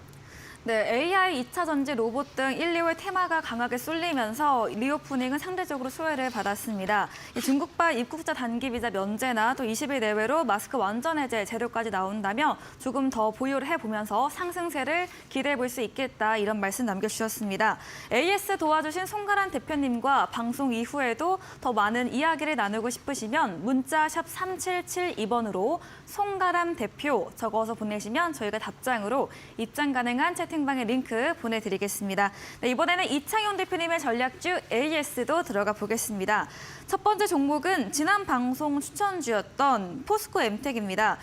S1: 네, AI, 2차 전지, 로봇 등 1, 2월 테마가 강하게 쏠리면서 리오프닝은 상대적으로 수혜를 받았습니다. 중국발 입국자 단기 비자 면제나 또 20일 내외로 마스크 완전 해제 재료까지 나온다면 조금 더 보유를 해보면서 상승세를 기대해 볼 수 있겠다 이런 말씀 남겨주셨습니다. AS 도와주신 송가란 대표님과 방송 이후에도 더 많은 이야기를 나누고 싶으시면 문자 샵 3772번으로 송가람 대표 적어서 보내시면 저희가 답장으로 입장 가능한 채팅방에 링크 보내드리겠습니다. 네, 이번에는 이창용 대표님의 전략주 AS도 들어가 보겠습니다. 첫 번째 종목은 지난 방송 추천주였던 포스코 엠텍입니다.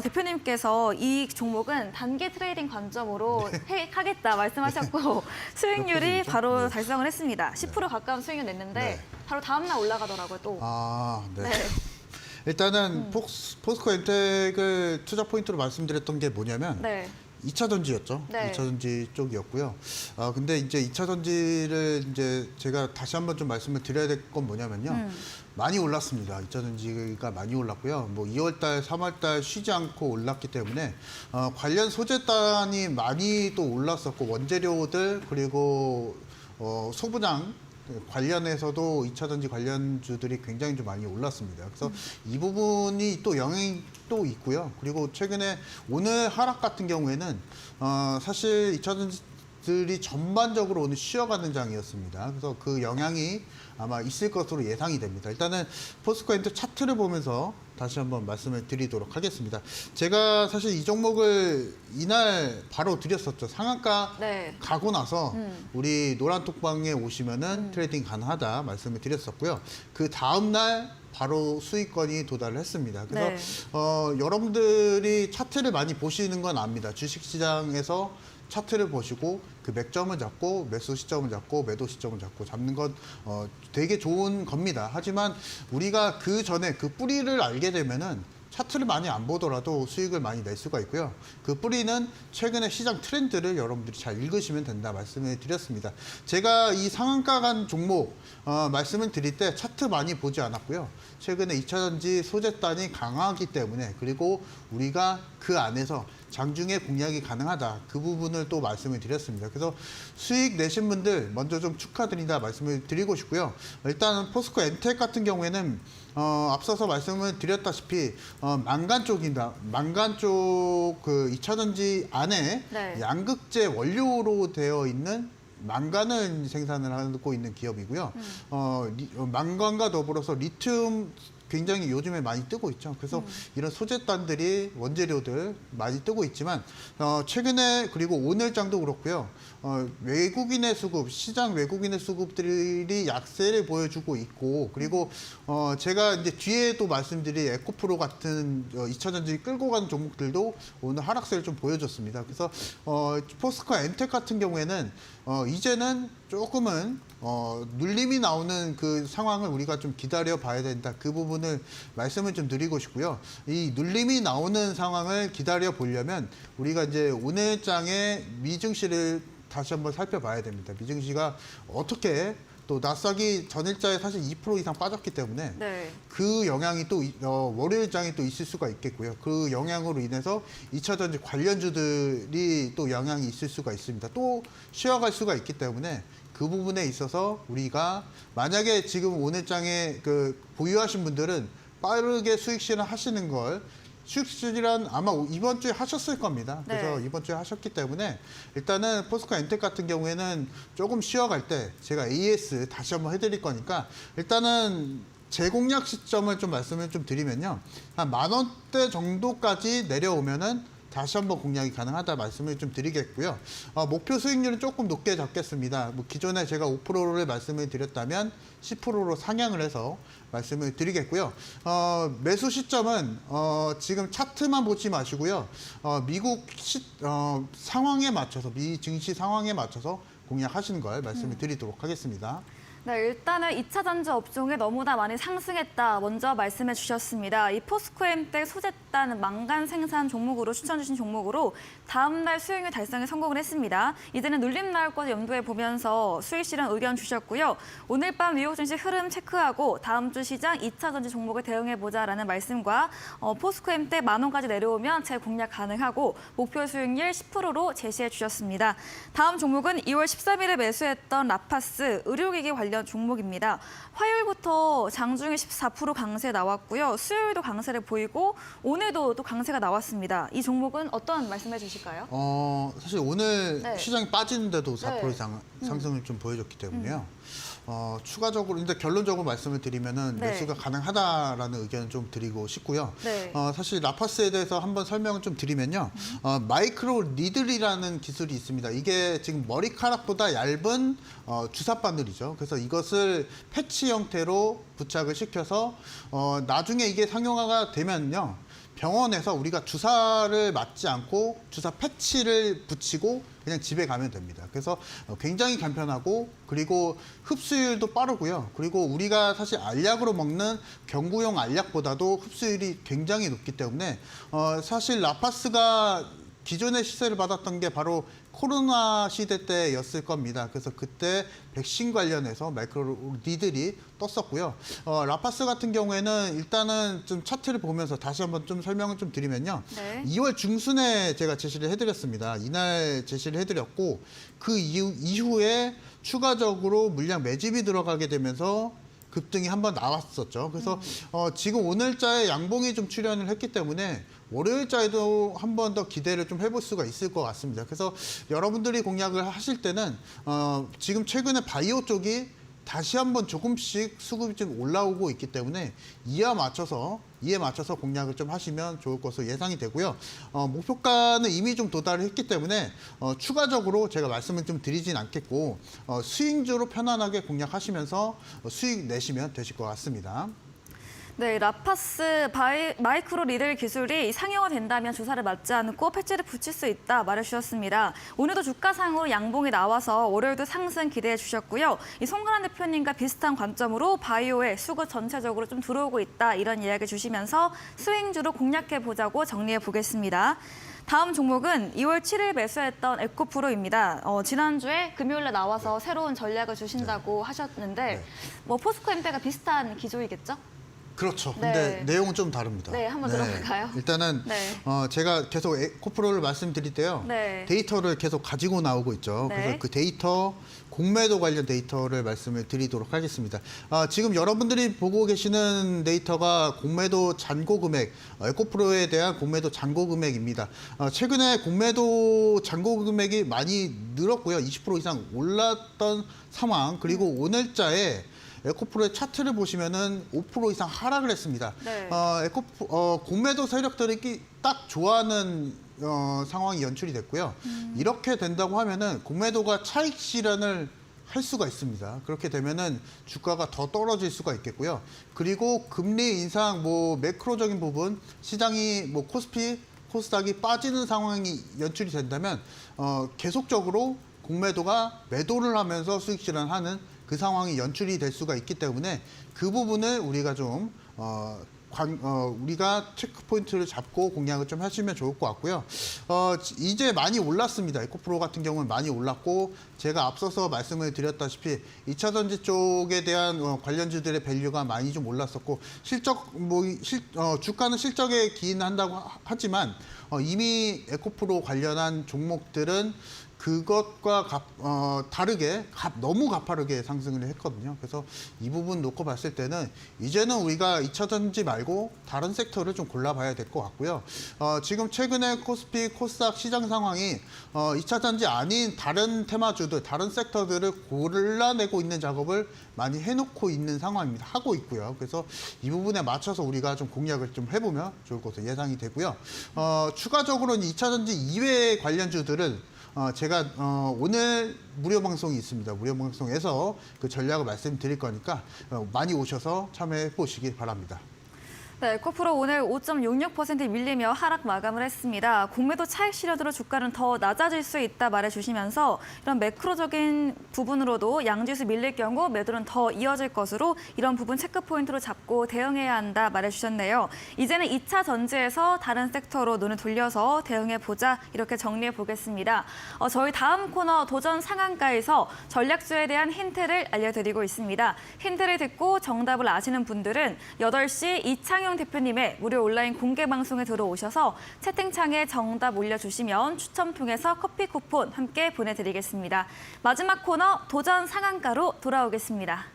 S1: 대표님께서 이 종목은 단기 트레이딩 관점으로 하겠다 말씀하셨고 수익률이 바로 달성을 했습니다. 10% 가까운 수익을 냈는데
S3: 네.
S1: 바로 다음 날 올라가더라고요 또.
S3: 네.
S1: 네.
S3: 일단은 포스코 엔텍을 투자 포인트로 말씀드렸던 게 뭐냐면
S1: 네.
S3: 2차 전지였죠.
S1: 네.
S3: 2차 전지 쪽이었고요. 근데 이제 2차 전지를 이제 제가 다시 한번 좀 말씀을 드려야 될 건 뭐냐면요. 많이 올랐습니다. 2차 전지가 많이 올랐고요. 뭐 2월달, 3월달 쉬지 않고 올랐기 때문에 관련 소재단이 많이 또 올랐었고 원재료들 그리고 소부장 관련해서도 2차 전지 관련주들이 굉장히 좀 많이 올랐습니다. 그래서 이 부분이 또 영향이 또 있고요. 그리고 최근에 오늘 하락 같은 경우에는 사실 2차 전지들이 전반적으로 오늘 쉬어가는 장이었습니다. 그래서 그 영향이 아마 있을 것으로 예상이 됩니다. 일단은 포스코 엔텍 차트를 보면서 다시 한번 말씀을 드리도록 하겠습니다. 제가 사실 이 종목을 이날 바로 드렸었죠. 상한가
S1: 네.
S3: 가고 나서 우리 노란톡방에 오시면은 트레이딩 가능하다 말씀을 드렸었고요. 그 다음날 바로 수익권이 도달을 했습니다. 그래서
S1: 네.
S3: 여러분들이 차트를 많이 보시는 건 압니다. 주식시장에서 차트를 보시고 그 맥점을 잡고 매수 시점을 잡고 매도 시점을 잡는 건 되게 좋은 겁니다. 하지만 우리가 그 전에 그 뿌리를 알게 되면은 차트를 많이 안 보더라도 수익을 많이 낼 수가 있고요. 그 뿌리는 최근의 시장 트렌드를 여러분들이 잘 읽으시면 된다 말씀을 드렸습니다. 제가 이 상한가 간 종목 말씀을 드릴 때 차트 많이 보지 않았고요. 최근에 2차전지 소재단이 강하기 때문에 그리고 우리가 그 안에서 장중에 공략이 가능하다. 그 부분을 또 말씀을 드렸습니다. 그래서 수익 내신 분들 먼저 좀 축하드린다 말씀을 드리고 싶고요. 일단 포스코 엔텍 같은 경우에는 앞서서 말씀을 드렸다시피 망간 쪽입니다. 망간 쪽 그 2차전지 안에
S1: 네.
S3: 양극재 원료로 되어 있는 망간을 생산을 하고 있는 기업이고요. 망간과 더불어서 리튬 굉장히 요즘에 많이 뜨고 있죠. 그래서 이런 소재단들이 원재료들 많이 뜨고 있지만 최근에 그리고 오늘장도 그렇고요. 외국인의 수급, 시장 외국인의 수급들이 약세를 보여주고 있고 그리고 제가 이제 뒤에도 말씀드린 에코프로 같은 2차전지 끌고 가는 종목들도 오늘 하락세를 좀 보여줬습니다. 그래서 포스코 엔텍 같은 경우에는 이제는 조금은 눌림이 나오는 그 상황을 우리가 좀 기다려 봐야 된다. 그 부분을 말씀을 좀 드리고 싶고요. 이 눌림이 나오는 상황을 기다려 보려면 우리가 이제 오늘장의 미증시를 다시 한번 살펴봐야 됩니다. 미증시가 어떻게 또 나스닥이 전일자에 사실 2% 이상 빠졌기 때문에
S1: 네.
S3: 그 영향이 또 월요일장에 또 있을 수가 있겠고요. 그 영향으로 인해서 2차전지 관련주들이 또 영향이 있을 수가 있습니다. 또 쉬어갈 수가 있기 때문에 그 부분에 있어서 우리가 만약에 지금 오늘장에 그 보유하신 분들은 빠르게 수익 실현하시는 걸 수익 실현 아마 이번 주에 하셨을 겁니다. 그래서
S1: 네.
S3: 이번 주에 하셨기 때문에 일단은 포스코 엔텍 같은 경우에는 조금 쉬어갈 때 제가 AS 다시 한번 해드릴 거니까 일단은 재공략 시점을 좀 말씀을 좀 드리면요. 한 10,000원대 정도까지 내려오면은 다시 한번 공략이 가능하다 말씀을 좀 드리겠고요. 목표 수익률은 조금 높게 잡겠습니다. 뭐 기존에 제가 5%를 말씀을 드렸다면 10%로 상향을 해서 말씀을 드리겠고요. 매수 시점은 지금 차트만 보지 마시고요. 미국 상황에 맞춰서 미 증시 상황에 맞춰서 공략하시는 걸 말씀을 드리도록 하겠습니다.
S1: 네, 일단은 2차 전지 업종이 너무나 많이 상승했다. 먼저 말씀해 주셨습니다. 이 포스코엔텍 소재단 망간 생산 종목으로 추천 주신 종목으로 다음 날 수익률 달성에 성공을 했습니다. 이제는 눌림 나올 것을 염두에 보면서 수익 실현 의견 주셨고요. 오늘 밤 뉴욕 증시 흐름 체크하고 다음 주 시장 2차 전지 종목을 대응해 보자라는 말씀과 포스코엔텍 10,000원까지 내려오면 재공략 가능하고 목표 수익률 10%로 제시해 주셨습니다. 다음 종목은 2월 13일에 매수했던 라파스 의료기기 관련 종목입니다. 화요일부터 장중에 14% 강세 나왔고요. 수요일도 강세를 보이고 오늘도 또 강세가 나왔습니다. 이 종목은 어떤 말씀해 주실까요?
S3: 사실 오늘
S1: 네.
S3: 시장이 빠지는데도 4%
S1: 네.
S3: 이상 상승을 좀 보여줬기 때문에요. 추가적으로 근데 결론적으로 말씀을 드리면은
S1: 네.
S3: 매수가 가능하다라는 의견을 좀 드리고 싶고요.
S1: 네.
S3: 사실 라파스에 대해서 한번 설명을 좀 드리면요. 마이크로 니들이라는 기술이 있습니다. 이게 지금 머리카락보다 얇은 주사 바늘이죠. 그래서 이것을 패치 형태로 부착을 시켜서 나중에 이게 상용화가 되면요. 병원에서 우리가 주사를 맞지 않고 주사 패치를 붙이고 그냥 집에 가면 됩니다. 그래서 굉장히 간편하고 그리고 흡수율도 빠르고요. 그리고 우리가 사실 알약으로 먹는 경구용 알약보다도 흡수율이 굉장히 높기 때문에 사실 라파스가 기존의 시세를 받았던 게 바로 코로나 시대 때였을 겁니다. 그래서 그때 백신 관련해서 마이크로 니들이 떴었고요. 라파스 같은 경우에는 일단은 좀 차트를 보면서 다시 한번 좀 설명을 좀 드리면요.
S1: 네.
S3: 2월 중순에 제가 제시를 해드렸습니다. 이날 제시를 해드렸고 그 이후에 추가적으로 물량 매집이 들어가게 되면서 급등이 한번 나왔었죠. 그래서 지금 오늘자에 양봉이 좀 출현을 했기 때문에 월요일자에도 한 번 더 기대를 좀 해볼 수가 있을 것 같습니다. 그래서 여러분들이 공략을 하실 때는 지금 최근에 바이오 쪽이 다시 한번 조금씩 수급이 좀 올라오고 있기 때문에 이에 맞춰서 공략을 좀 하시면 좋을 것으로 예상이 되고요. 목표가는 이미 좀 도달을 했기 때문에 추가적으로 제가 말씀을 좀 드리진 않겠고 수익주로 편안하게 공략하시면서 수익 내시면 되실 것 같습니다.
S1: 네, 라파스 마이크로 리들 기술이 상용화된다면 주사를 맞지 않고 패치를 붙일 수 있다 말해주셨습니다. 오늘도 주가상으로 양봉이 나와서 월요일도 상승 기대해 주셨고요. 이 송근한 대표님과 비슷한 관점으로 바이오에 수급 전체적으로 좀 들어오고 있다 이런 이야기 주시면서 스윙주로 공략해 보자고 정리해 보겠습니다. 다음 종목은 2월 7일 매수했던 에코프로입니다. 지난주에 금요일에 나와서 새로운 전략을 주신다고 하셨는데 뭐 포스코 MT가 비슷한 기조이겠죠?
S3: 그렇죠.
S1: 네.
S3: 근데 내용은 좀 다릅니다.
S1: 네, 한번 들어볼까요?
S3: 일단은
S1: 네.
S3: 제가 계속 에코프로를 말씀드릴 때요.
S1: 네.
S3: 데이터를 계속 가지고 나오고 있죠.
S1: 네.
S3: 그래서 그 데이터, 공매도 관련 데이터를 말씀을 드리도록 하겠습니다. 지금 여러분들이 보고 계시는 데이터가 공매도 잔고 금액, 에코프로에 대한 공매도 잔고 금액입니다. 최근에 공매도 잔고 금액이 많이 늘었고요. 20% 이상 올랐던 상황, 그리고 오늘자에 에코프로의 차트를 보시면은 5% 이상 하락을 했습니다.
S1: 네.
S3: 공매도 세력들이 딱 좋아하는 상황이 연출이 됐고요. 이렇게 된다고 하면은 공매도가 차익 실현을 할 수가 있습니다. 그렇게 되면은 주가가 더 떨어질 수가 있겠고요. 그리고 금리 인상, 뭐 매크로적인 부분, 시장이 뭐 코스피, 코스닥이 빠지는 상황이 연출이 된다면 계속적으로 공매도가 매도를 하면서 수익 실현하는 그 상황이 연출이 될 수가 있기 때문에 그 부분을 우리가 좀 우리가 체크 포인트를 잡고 공략을 좀 하시면 좋을 것 같고요. 이제 많이 올랐습니다. 에코프로 같은 경우는 많이 올랐고 제가 앞서서 말씀을 드렸다시피 2차 전지 쪽에 대한 관련주들의 밸류가 많이 좀 올랐었고 주가는 실적에 기인한다고 하지만 이미 에코프로 관련한 종목들은 그것과 다르게 너무 가파르게 상승을 했거든요. 그래서 이 부분 놓고 봤을 때는 이제는 우리가 2차 전지 말고 다른 섹터를 좀 골라봐야 될 것 같고요. 지금 최근에 코스피, 코스닥 시장 상황이 2차 전지 아닌 다른 테마주들, 다른 섹터들을 골라내고 있는 작업을 많이 해놓고 있는 상황입니다. 하고 있고요. 그래서 이 부분에 맞춰서 우리가 좀 공략을 좀 해보면 좋을 것으로 예상이 되고요. 추가적으로는 2차 전지 이외의 관련주들은 제가 오늘 무료 방송이 있습니다. 무료 방송에서 그 전략을 말씀드릴 거니까 많이 오셔서 참여해 보시기 바랍니다.
S1: 네, 에코프로 오늘 5.66% 밀리며 하락 마감을 했습니다. 공매도 차익 실현으로 주가는 더 낮아질 수 있다 말해주시면서 이런 매크로적인 부분으로도 양지수 밀릴 경우 매도는 더 이어질 것으로 이런 부분 체크 포인트로 잡고 대응해야 한다 말해주셨네요. 이제는 2차 전지에서 다른 섹터로 눈을 돌려서 대응해보자 이렇게 정리해 보겠습니다. 저희 다음 코너 도전 상한가에서 전략주에 대한 힌트를 알려드리고 있습니다. 힌트를 듣고 정답을 아시는 분들은 8시 이창용 대표님의 무료 온라인 공개 방송에 들어오셔서 채팅창에 정답 올려주시면 추첨 통해서 커피 쿠폰 함께 보내드리겠습니다. 마지막 코너 도전 상한가로 돌아오겠습니다.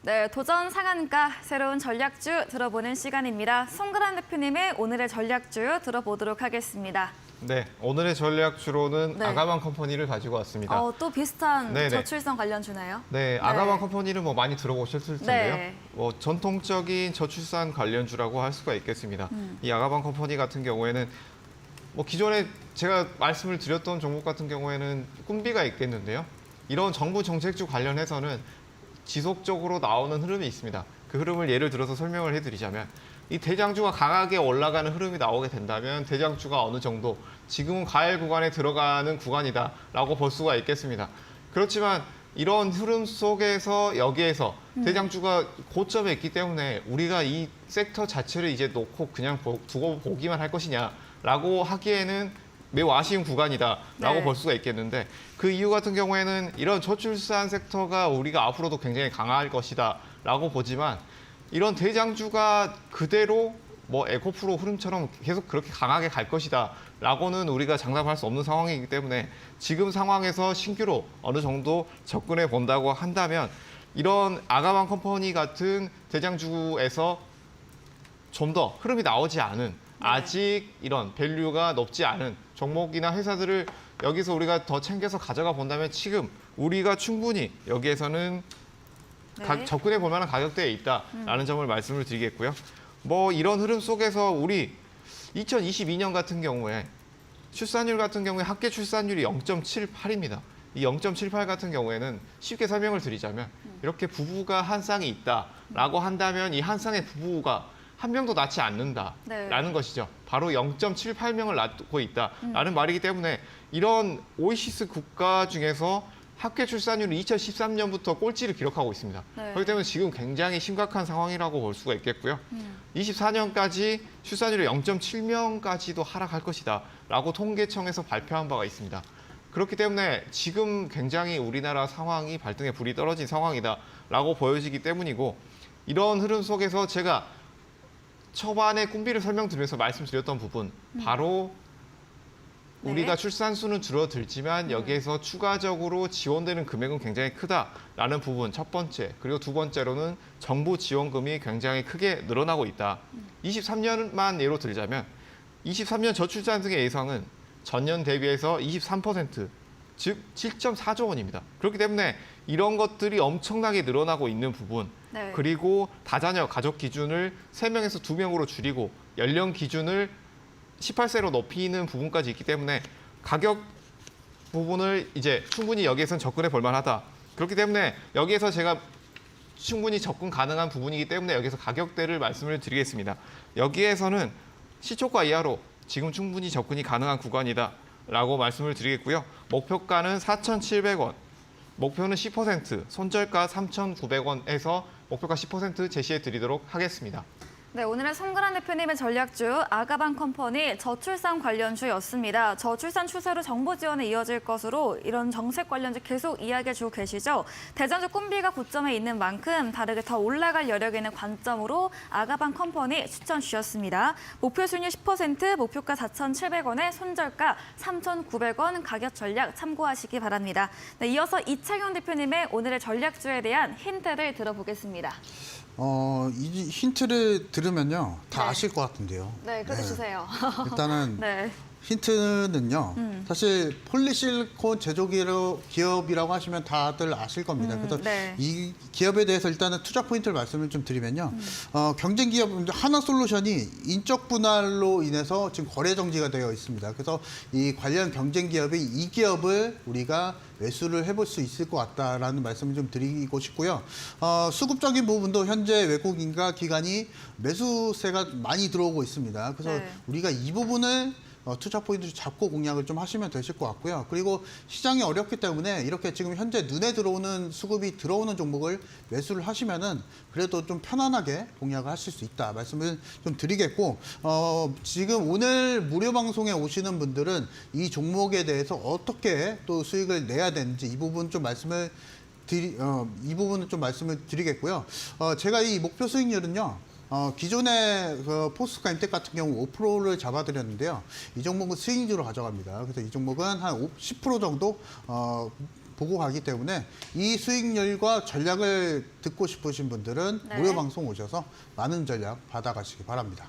S1: 네, 도전 상한가 새로운 전략주 들어보는 시간입니다. 송근한 대표님의 오늘의 전략주 들어보도록 하겠습니다.
S2: 네, 오늘의 전략주로는
S1: 네.
S2: 아가방 컴퍼니를 가지고 왔습니다.
S1: 또 비슷한
S2: 네네.
S1: 저출산 관련주네요.
S2: 네, 아가방 컴퍼니는 뭐 많이 들어보셨을 텐데요.
S1: 네.
S2: 뭐 전통적인 저출산 관련주라고 할 수가 있겠습니다. 이 아가방 컴퍼니 같은 경우에는 뭐 기존에 제가 말씀을 드렸던 종목 같은 경우에는 꿈비가 있겠는데요. 이런 정부 정책주 관련해서는 지속적으로 나오는 흐름이 있습니다. 그 흐름을 예를 들어서 설명을 해드리자면 이 대장주가 강하게 올라가는 흐름이 나오게 된다면 대장주가 어느 정도 지금은 과열 구간에 들어가는 구간이다라고 볼 수가 있겠습니다. 그렇지만 이런 흐름 속에서 여기에서 대장주가 고점에 있기 때문에 우리가 이 섹터 자체를 이제 놓고 그냥 두고 보기만 할 것이냐라고 하기에는 매우 아쉬운 구간이다라고
S1: 네.
S2: 볼 수가 있겠는데 그 이유 같은 경우에는 이런 저출산 섹터가 우리가 앞으로도 굉장히 강할 것이다라고 보지만 이런 대장주가 그대로 뭐 에코프로 흐름처럼 계속 그렇게 강하게 갈 것이다라고는 우리가 장담할 수 없는 상황이기 때문에 지금 상황에서 신규로 어느 정도 접근해 본다고 한다면 이런 아가방 컴퍼니 같은 대장주에서 좀 더 흐름이 나오지 않은 아직 이런 밸류가 높지 않은 종목이나 회사들을 여기서 우리가 더 챙겨서 가져가 본다면 지금 우리가 충분히 여기에서는
S1: 네.
S2: 접근해 볼 만한 가격대에 있다라는 점을 말씀을 드리겠고요. 뭐 이런 흐름 속에서 우리 2022년 같은 경우에 출산율 같은 경우에 합계 출산율이 0.78입니다. 이 0.78 같은 경우에는 쉽게 설명을 드리자면 이렇게 부부가 한 쌍이 있다라고 한다면 이 한 쌍의 부부가 한 명도 낳지 않는다라는
S1: 네.
S2: 것이죠. 바로 0.78명을 낳고 있다라는 말이기 때문에 이런 OECD 국가 중에서 합계 출산율은 2013년부터 꼴찌를 기록하고 있습니다.
S1: 네.
S2: 그렇기 때문에 지금 굉장히 심각한 상황이라고 볼 수가 있겠고요. 24년까지 출산율이 0.7명까지도 하락할 것이다라고 통계청에서 발표한 바가 있습니다. 그렇기 때문에 지금 굉장히 우리나라 상황이 발등에 불이 떨어진 상황이다라고 보여지기 때문이고 이런 흐름 속에서 제가 초반에 꿈비를 설명드리면서 말씀드렸던 부분 바로
S1: 네.
S2: 우리가 출산 수는 줄어들지만 여기에서 추가적으로 지원되는 금액은 굉장히 크다라는 부분 첫 번째 그리고 두 번째로는 정부 지원금이 굉장히 크게 늘어나고 있다. 23년만 예로 들자면 23년 저출산 등의 예상은 전년 대비해서 23%, 즉 7.4조 원입니다. 그렇기 때문에 이런 것들이 엄청나게 늘어나고 있는 부분
S1: 네.
S2: 그리고 다자녀 가족 기준을 3명에서 2명으로 줄이고 연령 기준을 18세로 높이는 부분까지 있기 때문에 가격 부분을 이제 충분히 여기에선 접근해 볼 만하다. 그렇기 때문에 여기에서 제가 충분히 접근 가능한 부분이기 때문에 여기서 가격대를 말씀을 드리겠습니다. 여기에서는 시초가 이하로 지금 충분히 접근이 가능한 구간이다라고 말씀을 드리겠고요. 목표가는 4,700원, 목표는 10%, 손절가 3,900원에서 목표가 10% 제시해 드리도록 하겠습니다.
S1: 네, 오늘의 송근한 대표님의 전략주 아가방 컴퍼니 저출산 관련주였습니다. 저출산 추세로 정부 지원에 이어질 것으로 이런 정책 관련주 계속 이야기해주고 계시죠. 대전주 꿈비가 고점에 있는 만큼 다르게 더 올라갈 여력이 있는 관점으로 아가방 컴퍼니 추천 주셨습니다. 목표 수익률 10%, 목표가 4,700원에 손절가 3,900원 가격 전략 참고하시기 바랍니다. 네, 이어서 이창용 대표님의 오늘의 전략주에 대한 힌트를 들어보겠습니다.
S3: 이 힌트를 들으면요. 다
S1: 네.
S3: 아실 것 같은데요.
S1: 네, 그렇게 주세요.
S3: 일단은
S1: 네.
S3: 힌트는요. 사실 폴리실리콘 제조기업이라고 하시면 다들 아실 겁니다. 그래서
S1: 네.
S3: 이 기업에 대해서 일단은 투자 포인트를 말씀을 좀 드리면요. 경쟁 기업 하나솔루션이 인적 분할로 인해서 지금 거래 정지가 되어 있습니다. 그래서 이 관련 경쟁 기업이 이 기업을 우리가 매수를 해볼 수 있을 것 같다라는 말씀을 좀 드리고 싶고요. 수급적인 부분도 현재 외국인과 기관이 매수세가 많이 들어오고 있습니다. 그래서
S1: 네.
S3: 우리가 이 부분을 투자 포인트 잡고 공략을 좀 하시면 되실 것 같고요. 그리고 시장이 어렵기 때문에 이렇게 지금 현재 눈에 들어오는 수급이 들어오는 종목을 매수를 하시면은 그래도 좀 편안하게 공략을 하실 수 있다 말씀을 좀 드리겠고 지금 오늘 무료 방송에 오시는 분들은 이 종목에 대해서 어떻게 또 수익을 내야 되는지 이 부분 좀 말씀을 이 부분은 좀 말씀을 드리겠고요. 제가 이 목표 수익률은요. 기존의 포스카 임텍 같은 경우 5%를 잡아드렸는데요. 이 종목은 스윙주로 가져갑니다. 그래서 이 종목은 한 10% 정도 보고 가기 때문에 이 수익률과 전략을 듣고 싶으신 분들은
S1: 네.
S3: 무료 방송 오셔서 많은 전략 받아가시기 바랍니다.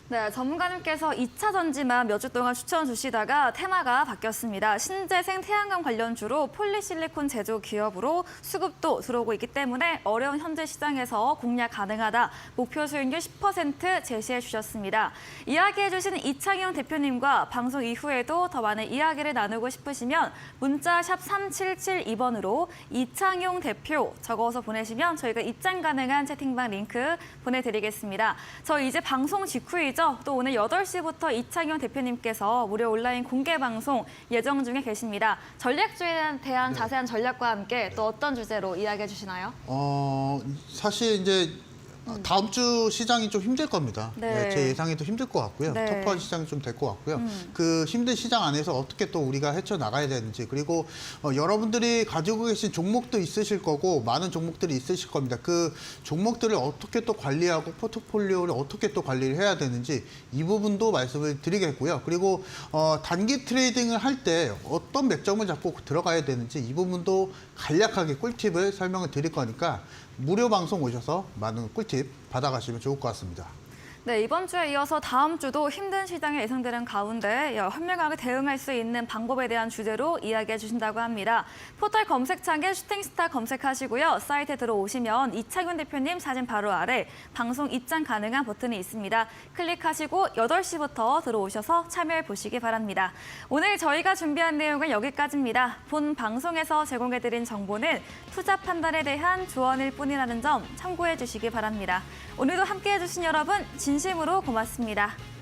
S1: 네, 전문가님께서 2차 전지만 몇 주 동안 추천 주시다가 테마가 바뀌었습니다. 신재생 태양광 관련주로 폴리실리콘 제조 기업으로 수급도 들어오고 있기 때문에 어려운 현재 시장에서 공략 가능하다. 목표 수익률 10% 제시해 주셨습니다. 이야기해 주신 이창용 대표님과 방송 이후에도 더 많은 이야기를 나누고 싶으시면 문자 샵 3772번으로 이창용 대표 적어서 보내시면 저희가 입장 가능한 채팅방 링크 보내드리겠습니다. 저 이제 방송 직후이죠. 또 오늘 8시부터 이창용 대표님께서 무료 온라인 공개 방송 예정 중에 계십니다. 전략주에 대한 자세한 전략과 함께 또 어떤 주제로 이야기해 주시나요?
S3: 사실 이제 다음 주 시장이 좀 힘들 겁니다.
S1: 네.
S3: 제 예상에도 힘들 것 같고요.
S1: 네.
S3: 터프한 시장이 좀 될 것 같고요. 그 힘든 시장 안에서 어떻게 또 우리가 헤쳐나가야 되는지 그리고 여러분들이 가지고 계신 종목도 있으실 거고 많은 종목들이 있으실 겁니다. 그 종목들을 어떻게 또 관리하고 포트폴리오를 어떻게 또 관리를 해야 되는지 이 부분도 말씀을 드리겠고요. 그리고 단기 트레이딩을 할 때 어떤 맥점을 잡고 들어가야 되는지 이 부분도 간략하게 꿀팁을 설명을 드릴 거니까 무료 방송 오셔서 많은 꿀팁 받아가시면 좋을 것 같습니다.
S1: 네, 이번 주에 이어서 다음 주도 힘든 시장이 예상되는 가운데 현명하게 대응할 수 있는 방법에 대한 주제로 이야기해 주신다고 합니다. 포털 검색창에 슈팅스타 검색하시고요. 사이트에 들어오시면 이창윤 대표님 사진 바로 아래 방송 입장 가능한 버튼이 있습니다. 클릭하시고 8시부터 들어오셔서 참여해 보시기 바랍니다. 오늘 저희가 준비한 내용은 여기까지입니다. 본 방송에서 제공해드린 정보는 투자 판단에 대한 조언일 뿐이라는 점 참고해 주시기 바랍니다. 오늘도 함께해 주신 여러분 진심으로 고맙습니다.